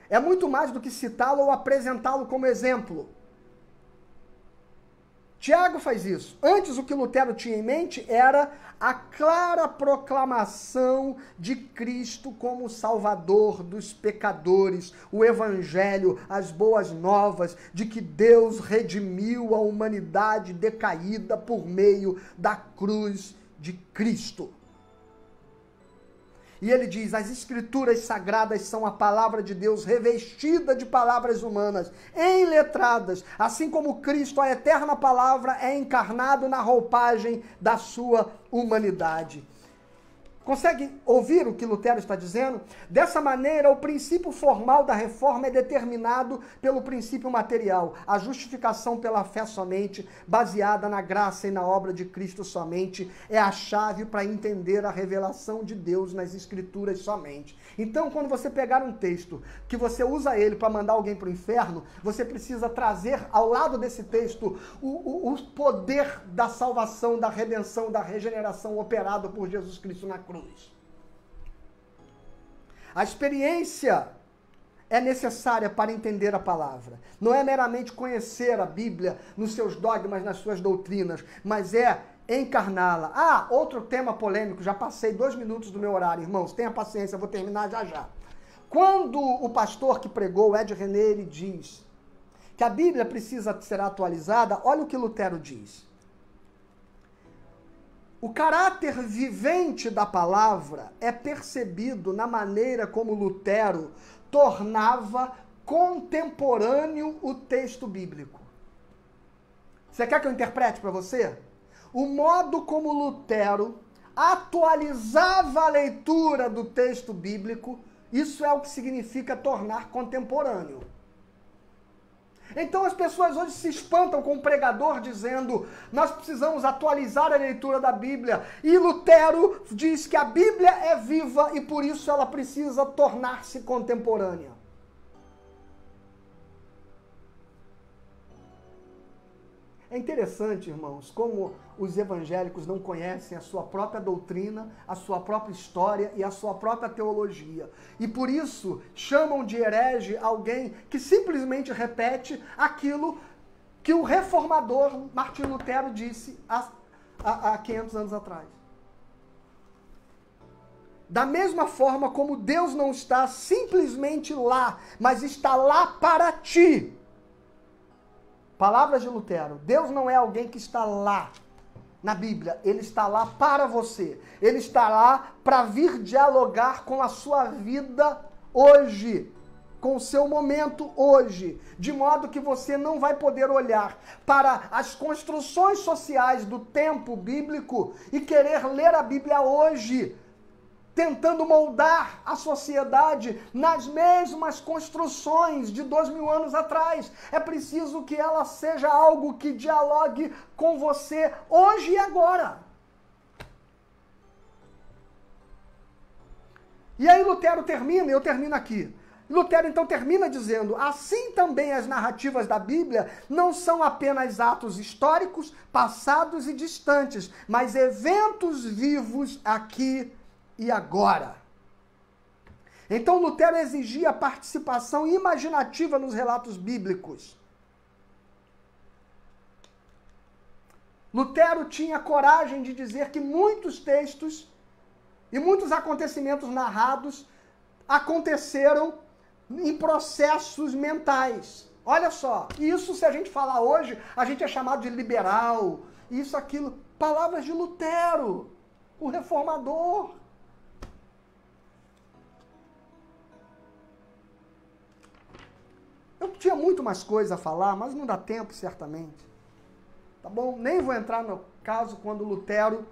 é muito mais do que citá-lo ou apresentá-lo como exemplo. Tiago faz isso. Antes, o que Lutero tinha em mente era a clara proclamação de Cristo como Salvador dos pecadores, o Evangelho, as boas novas de que Deus redimiu a humanidade decaída por meio da cruz de Cristo. E ele diz: as Escrituras Sagradas são a palavra de Deus revestida de palavras humanas, enletradas, assim como Cristo, a eterna palavra, é encarnado na roupagem da sua humanidade. Consegue ouvir o que Lutero está dizendo? Dessa maneira, o princípio formal da reforma é determinado pelo princípio material, a justificação pela fé somente, baseada na graça e na obra de Cristo somente, é a chave para entender a revelação de Deus nas Escrituras somente. Então, quando você pegar um texto que você usa ele para mandar alguém para o inferno, você precisa trazer ao lado desse texto o poder da salvação, da redenção, da regeneração operado por Jesus Cristo na cruz. A experiência é necessária para entender a palavra. Não é meramente conhecer a Bíblia nos seus dogmas, nas suas doutrinas, mas é encarná-la. Ah, outro tema polêmico, já passei 2 minutos do meu horário, irmãos, tenha paciência, eu vou terminar já já. Quando o pastor que pregou, Ed René, ele diz que a Bíblia precisa ser atualizada, olha o que Lutero diz. O caráter vivente da palavra é percebido na maneira como Lutero tornava contemporâneo o texto bíblico. Você quer que eu interprete para você? O modo como Lutero atualizava a leitura do texto bíblico, isso é o que significa tornar contemporâneo. Então as pessoas hoje se espantam com o pregador dizendo: nós precisamos atualizar a leitura da Bíblia. E Lutero diz que a Bíblia é viva e por isso ela precisa tornar-se contemporânea. interessante, irmãos, como os evangélicos não conhecem a sua própria doutrina, a sua própria história e a sua própria teologia. E por isso chamam de herege alguém que simplesmente repete aquilo que o reformador Martinho Lutero disse há 500 anos atrás. Da mesma forma como Deus não está simplesmente lá, mas está lá para ti. Palavras de Lutero. Deus não é alguém que está lá na Bíblia. Ele está lá para você. Ele está lá para vir dialogar com a sua vida hoje. Com o seu momento hoje. De modo que você não vai poder olhar para as construções sociais do tempo bíblico e querer ler a Bíblia hoje, tentando moldar a sociedade nas mesmas construções de 2000 anos atrás. É preciso que ela seja algo que dialogue com você hoje e agora. E aí Lutero termina, e eu termino aqui. Lutero então termina dizendo: assim também as narrativas da Bíblia não são apenas atos históricos, passados e distantes, mas eventos vivos aqui e agora. Então Lutero exigia participação imaginativa nos relatos bíblicos. Lutero tinha coragem de dizer que muitos textos e muitos acontecimentos narrados aconteceram em processos mentais. Olha só, isso se a gente falar hoje, a gente é chamado de liberal, isso, aquilo. Palavras de Lutero, o reformador. Eu tinha muito mais coisa a falar, mas não dá tempo, certamente. Tá bom? Nem vou entrar no caso quando Lutero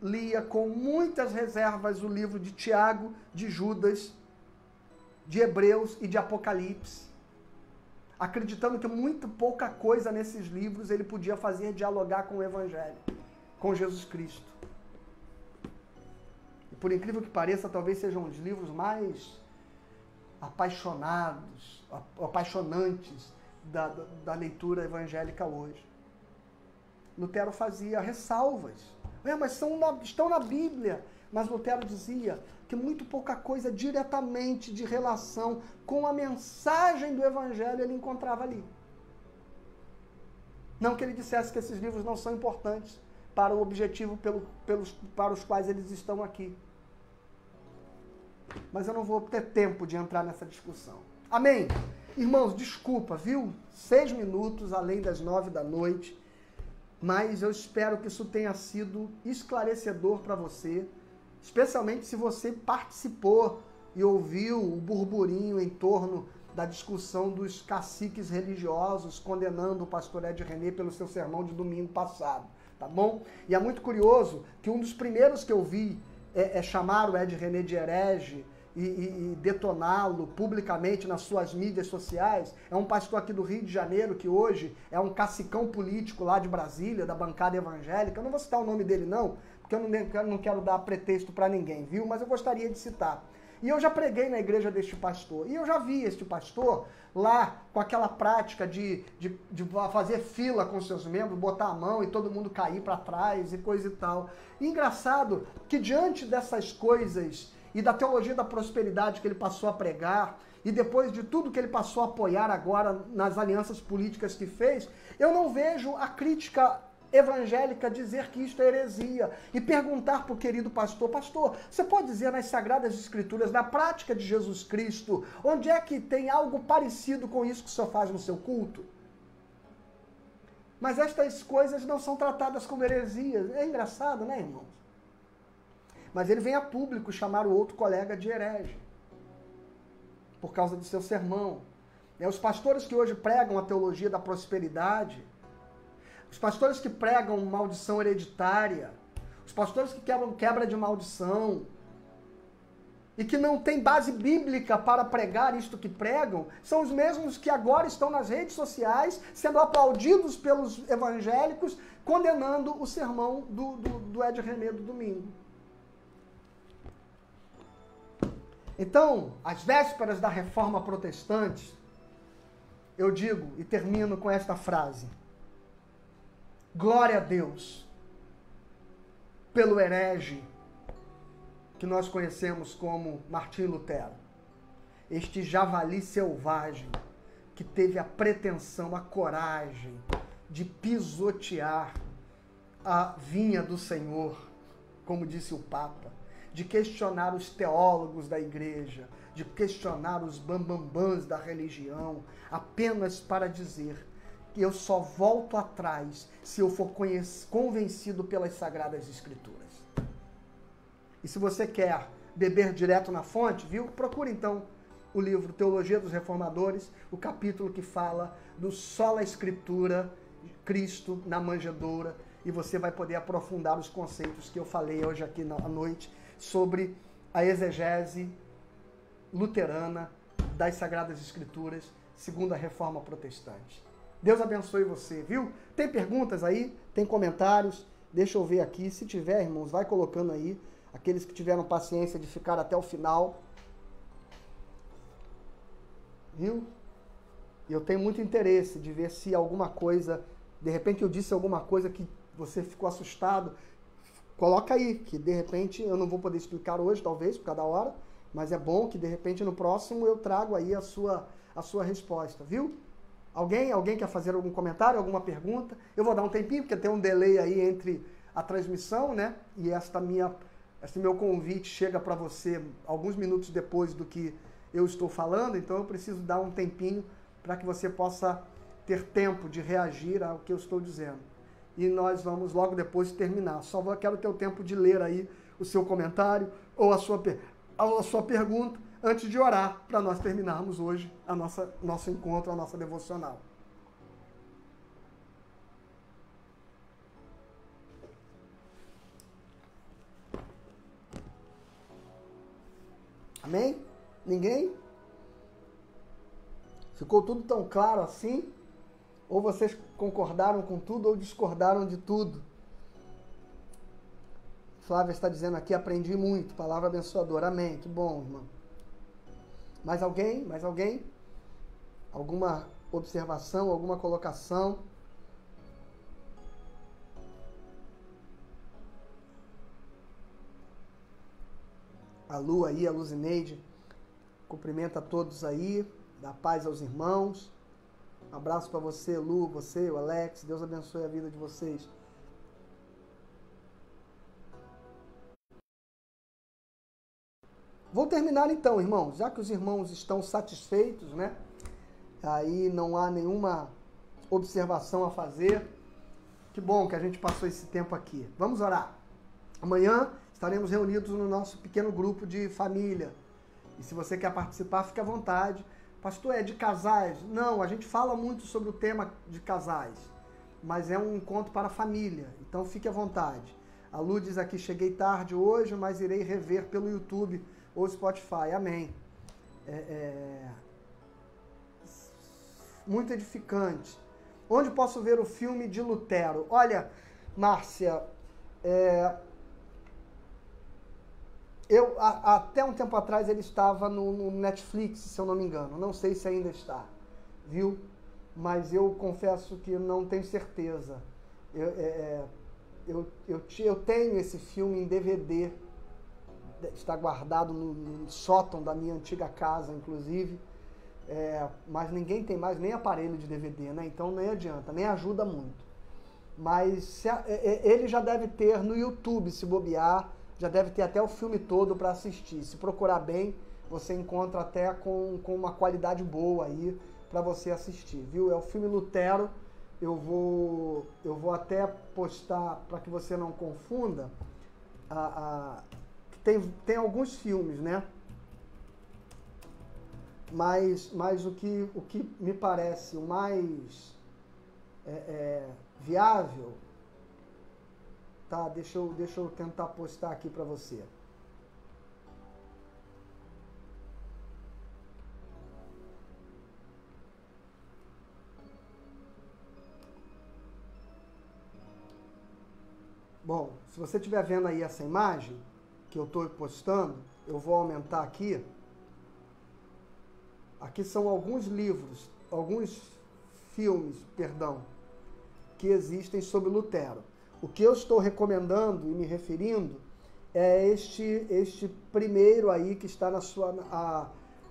lia com muitas reservas o livro de Tiago, de Judas, de Hebreus e de Apocalipse, acreditando que muito pouca coisa nesses livros ele podia fazer dialogar com o Evangelho, com Jesus Cristo. E por incrível que pareça, talvez sejam os livros mais apaixonantes da leitura evangélica hoje. Lutero fazia ressalvas. Mas estão na Bíblia. Mas Lutero dizia que muito pouca coisa diretamente de relação com a mensagem do Evangelho ele encontrava ali. Não que ele dissesse que esses livros não são importantes para o objetivo para os quais eles estão aqui. Mas eu não vou ter tempo de entrar nessa discussão. Amém? Irmãos, desculpa, viu? 6 minutos além das 9 da noite. Mas eu espero que isso tenha sido esclarecedor para você, especialmente se você participou e ouviu o burburinho em torno da discussão dos caciques religiosos condenando o pastor Ed René pelo seu sermão de domingo passado, tá bom? E é muito curioso que um dos primeiros que eu vi chamar o Ed René de herege e detoná-lo publicamente nas suas mídias sociais, é um pastor aqui do Rio de Janeiro, que hoje é um cacicão político lá de Brasília, da bancada evangélica. Eu não vou citar o nome dele não, porque eu não quero dar pretexto para ninguém, viu? Mas eu gostaria de citar. E eu já preguei na igreja deste pastor, e eu já vi este pastor lá com aquela prática de fazer fila com seus membros, botar a mão e todo mundo cair para trás e coisa e tal. E engraçado que diante dessas coisas e da teologia da prosperidade que ele passou a pregar, e depois de tudo que ele passou a apoiar agora nas alianças políticas que fez, eu não vejo a crítica evangélica dizer que isto é heresia, e perguntar para o querido pastor: pastor, você pode dizer nas Sagradas Escrituras, na prática de Jesus Cristo, onde é que tem algo parecido com isso que o senhor faz no seu culto? Mas estas coisas não são tratadas como heresias. É engraçado, né, irmãos? Mas ele vem a público chamar o outro colega de herege, por causa do seu sermão. Os pastores que hoje pregam a teologia da prosperidade, os pastores que pregam maldição hereditária, os pastores que quebram quebra de maldição, e que não têm base bíblica para pregar isto que pregam, são os mesmos que agora estão nas redes sociais, sendo aplaudidos pelos evangélicos, condenando o sermão do Ed René do domingo. Então, às vésperas da Reforma Protestante, eu digo e termino com esta frase: Glória a Deus pelo herege que nós conhecemos como Martinho Lutero. Este javali selvagem que teve a pretensão, a coragem de pisotear a vinha do Senhor, como disse o Papa, de questionar os teólogos da igreja, de questionar os bambambãs da religião, apenas para dizer que eu só volto atrás se eu for convencido pelas Sagradas Escrituras. E se você quer beber direto na fonte, viu? Procure então o livro Teologia dos Reformadores, o capítulo que fala do sola Escritura, Cristo na manjedoura, e você vai poder aprofundar os conceitos que eu falei hoje aqui à noite sobre a exegese luterana das Sagradas Escrituras, segundo a Reforma Protestante. Deus abençoe você, viu? Tem perguntas aí? Tem comentários? Deixa eu ver aqui. Se tiver, irmãos, vai colocando aí. Aqueles que tiveram paciência de ficar até o final. Viu? Eu tenho muito interesse de ver se alguma coisa... De repente eu disse alguma coisa que você ficou assustado. Coloca aí, que de repente eu não vou poder explicar hoje, talvez, por cada hora. Mas é bom que de repente no próximo eu trago aí a sua resposta, viu? Alguém quer fazer algum comentário, alguma pergunta? Eu vou dar um tempinho, porque tem um delay aí entre a transmissão, né? E esse meu convite chega para você alguns minutos depois do que eu estou falando, então eu preciso dar um tempinho para que você possa ter tempo de reagir ao que eu estou dizendo. E nós vamos logo depois terminar. Quero ter o tempo de ler aí o seu comentário ou a sua pergunta antes de orar, para nós terminarmos hoje nosso encontro, a nossa devocional. Amém? Ninguém? Ficou tudo tão claro assim? Ou vocês concordaram com tudo ou discordaram de tudo? Flávia está dizendo aqui, aprendi muito, palavra abençoadora. Amém, que bom, irmão. Mais alguém? Mais alguém? Alguma observação, alguma colocação? A Lu aí, a Luzineide, cumprimenta a todos aí, dá paz aos irmãos. Um abraço para você, Lu, você, o Alex, Deus abençoe a vida de vocês. Vou terminar então, irmãos, já que os irmãos estão satisfeitos, né? Aí não há nenhuma observação a fazer. Que bom que a gente passou esse tempo aqui. Vamos orar. Amanhã estaremos reunidos no nosso pequeno grupo de família. E se você quer participar, fique à vontade. Pastor, é de casais? Não, a gente fala muito sobre o tema de casais, mas é um encontro para a família, então fique à vontade. A Lu diz aqui, cheguei tarde hoje, mas irei rever pelo YouTube ou Spotify. Amém. Muito edificante. Onde posso ver o filme de Lutero? Olha, Márcia, até um tempo atrás ele estava no Netflix, se eu não me engano. Não sei se ainda está, viu? Mas eu confesso que não tenho certeza. Eu tenho esse filme em DVD, está guardado no sótão da minha antiga casa, inclusive. Mas ninguém tem mais nem aparelho de DVD, né? Então nem adianta, nem ajuda muito. Mas ele já deve ter no YouTube, se bobear. Já deve ter até o filme todo para assistir. Se procurar bem, você encontra até com uma qualidade boa aí para você assistir, viu? É o filme Lutero. Eu vou até postar para que você não confunda. Tem alguns filmes, né? Mas o que me parece o mais viável... Tá, deixa eu tentar postar aqui para você. Bom, se você estiver vendo aí essa imagem que eu estou postando, eu vou aumentar aqui. Aqui são alguns livros, alguns filmes, perdão. que existem sobre Lutero. O que eu estou recomendando e me referindo é este primeiro aí que está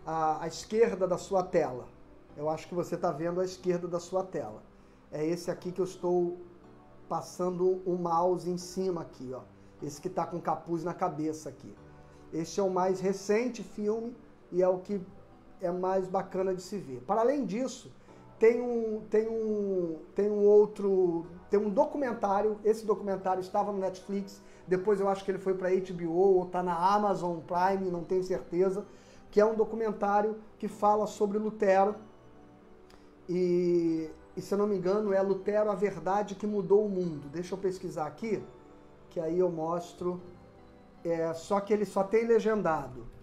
à esquerda da sua tela. Eu acho que você está vendo à esquerda da sua tela. É esse aqui que eu estou passando o mouse em cima aqui, ó. Esse que está com capuz na cabeça aqui. Este é o mais recente filme e é o que é mais bacana de se ver. Para além disso, tem um documentário. Esse documentário estava no Netflix, depois eu acho que ele foi para HBO ou está na Amazon Prime, não tenho certeza, que é um documentário que fala sobre Lutero e se eu não me engano é Lutero, a verdade que mudou o mundo. Deixa eu pesquisar aqui, que aí eu mostro, só que ele só tem legendado.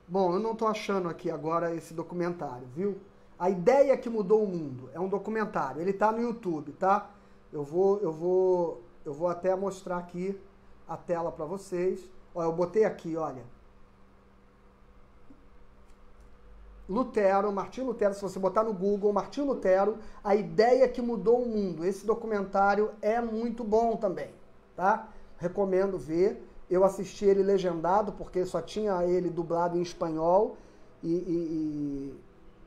Bom, eu não estou achando aqui agora esse documentário, viu? A Ideia que Mudou o Mundo é um documentário. Ele está no YouTube, tá? Eu vou até mostrar aqui a tela para vocês. Ó, eu botei aqui, olha. Lutero, Martinho Lutero, se você botar no Google, Martinho Lutero, A Ideia que Mudou o Mundo. Esse documentário é muito bom também, tá? Recomendo ver. Eu assisti ele legendado, porque só tinha ele dublado em espanhol.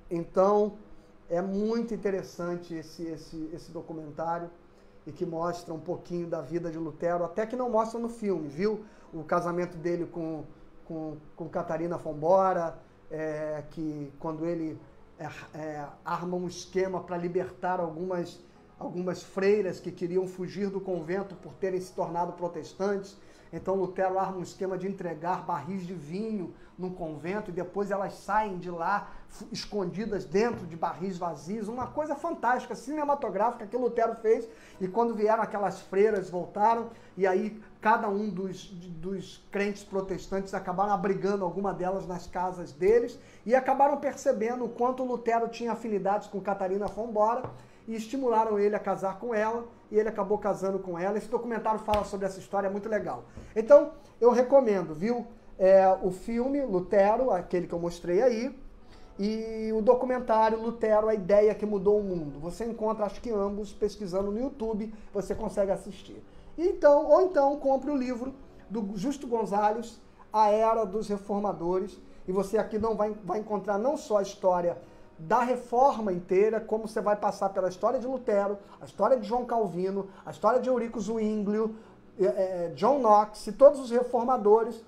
Então, é muito interessante esse documentário e que mostra um pouquinho da vida de Lutero, até que não mostra no filme, viu? O casamento dele com Catarina von Bora, que quando ele arma um esquema para libertar algumas freiras que queriam fugir do convento por terem se tornado protestantes. Então Lutero arma um esquema de entregar barris de vinho num convento e depois elas saem de lá escondidas dentro de barris vazios. Uma coisa fantástica, cinematográfica que Lutero fez. E quando vieram aquelas freiras, voltaram, e aí cada um dos crentes protestantes acabaram abrigando alguma delas nas casas deles e acabaram percebendo o quanto Lutero tinha afinidades com Catarina von Bora e estimularam ele a casar com ela, e ele acabou casando com ela. Esse documentário fala sobre essa história, é muito legal. Então, eu recomendo, viu? O filme Lutero, aquele que eu mostrei aí, e o documentário Lutero, A Ideia que Mudou o Mundo. Você encontra, acho que ambos, pesquisando no YouTube, você consegue assistir. Ou então, compre o livro do Justo Gonzalez, A Era dos Reformadores, e você aqui vai encontrar não só a história da reforma inteira, como você vai passar pela história de Lutero, a história de João Calvino, a história de Eurico Zwinglio, John Knox e todos os reformadores.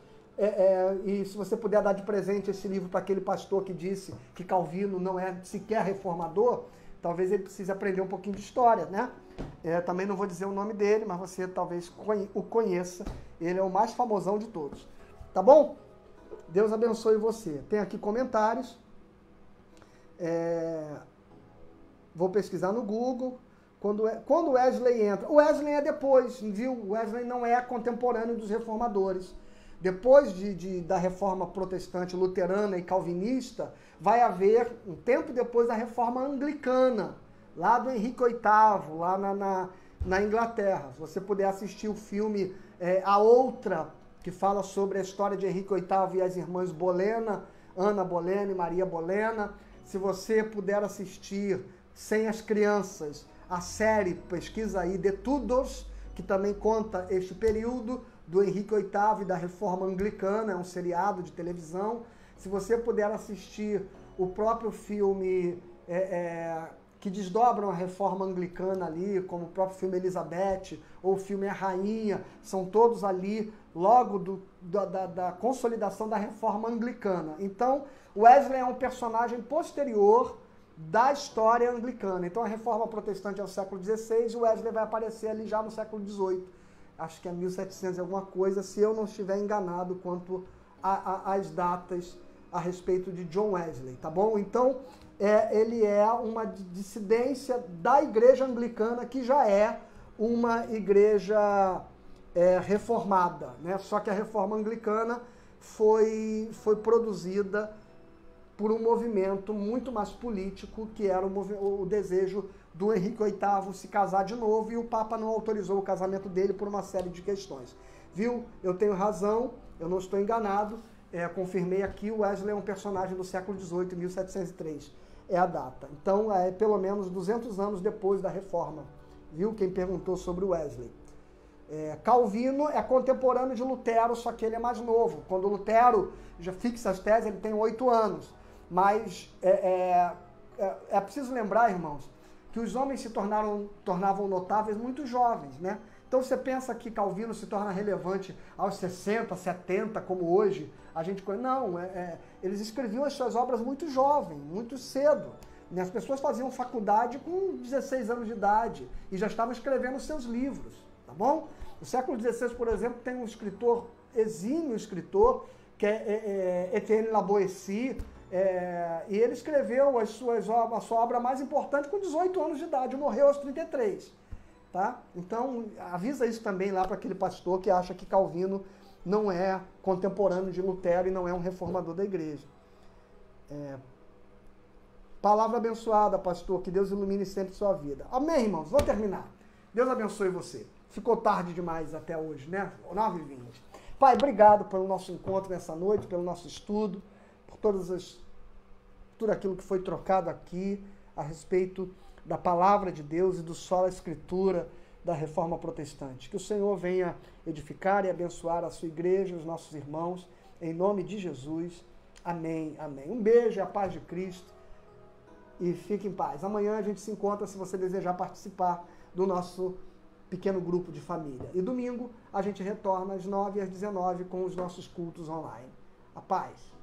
E se você puder dar de presente esse livro para aquele pastor que disse que Calvino não é sequer reformador, talvez ele precise aprender um pouquinho de história, né? Também não vou dizer o nome dele, mas você talvez o conheça. Ele é o mais famosão de todos. Tá bom? Deus abençoe você. Tem aqui comentários. Vou pesquisar no Google. Quando Wesley entra... O Wesley é depois, viu? O Wesley não é contemporâneo dos reformadores. Depois da reforma protestante, luterana e calvinista, vai haver, um tempo depois, a reforma anglicana, lá do Henrique VIII, lá na Inglaterra. Se você puder assistir o filme A Outra, que fala sobre a história de Henrique VIII e as irmãs Bolena, Ana Bolena e Maria Bolena. Se você puder assistir, Sem as Crianças, a série, pesquisa aí, The Tudors, que também conta este período do Henrique VIII e da Reforma Anglicana, é um seriado de televisão. Se você puder assistir o próprio filme que desdobram a Reforma Anglicana ali, como o próprio filme Elizabeth, ou o filme A Rainha, são todos ali logo da consolidação da Reforma Anglicana. Então, Wesley é um personagem posterior da história anglicana. Então, a Reforma Protestante é o século XVI e o Wesley vai aparecer ali já no século XVIII. Acho que é 1700 e alguma coisa, se eu não estiver enganado quanto às datas a respeito de John Wesley, tá bom? Então, ele é uma dissidência da igreja anglicana, que já é uma igreja reformada, né? Só que a reforma anglicana foi produzida por um movimento muito mais político, que era o desejo do Henrique VIII se casar de novo, e o Papa não autorizou o casamento dele por uma série de questões. Viu? Eu tenho razão, eu não estou enganado, confirmei aqui, o Wesley é um personagem do século XVIII, 1703, é a data. Então, é pelo menos 200 anos depois da Reforma, viu? Quem perguntou sobre o Wesley. Calvino é contemporâneo de Lutero, só que ele é mais novo. Quando Lutero já fixa as teses, ele tem 8 anos. Mas é preciso lembrar, irmãos, que os homens se tornavam notáveis muito jovens, né? Então você pensa que Calvino se torna relevante aos 60, 70, como hoje a gente conhece. Não, eles escreviam as suas obras muito jovem, muito cedo. As pessoas faziam faculdade com 16 anos de idade e já estavam escrevendo os seus livros, tá bom? No século XVI, por exemplo, tem um escritor, exímio escritor, que é Etienne Laboissy, e ele escreveu a sua obra mais importante com 18 anos de idade, morreu aos 33. Tá? Então, avisa isso também lá para aquele pastor que acha que Calvino não é contemporâneo de Lutero e não é um reformador da igreja. Palavra abençoada, pastor, que Deus ilumine sempre sua vida. Amém, irmãos? Vou terminar. Deus abençoe você. Ficou tarde demais até hoje, né? 9h20. Pai, obrigado pelo nosso encontro nessa noite, pelo nosso estudo, por tudo aquilo que foi trocado aqui a respeito da palavra de Deus e do sola escritura da Reforma Protestante. Que o Senhor venha edificar e abençoar a sua igreja, os nossos irmãos, em nome de Jesus. Amém, amém. Um beijo e a paz de Cristo e fique em paz. Amanhã a gente se encontra se você desejar participar do nosso pequeno grupo de família. E domingo a gente retorna às 9 e às 19 com os nossos cultos online. A paz.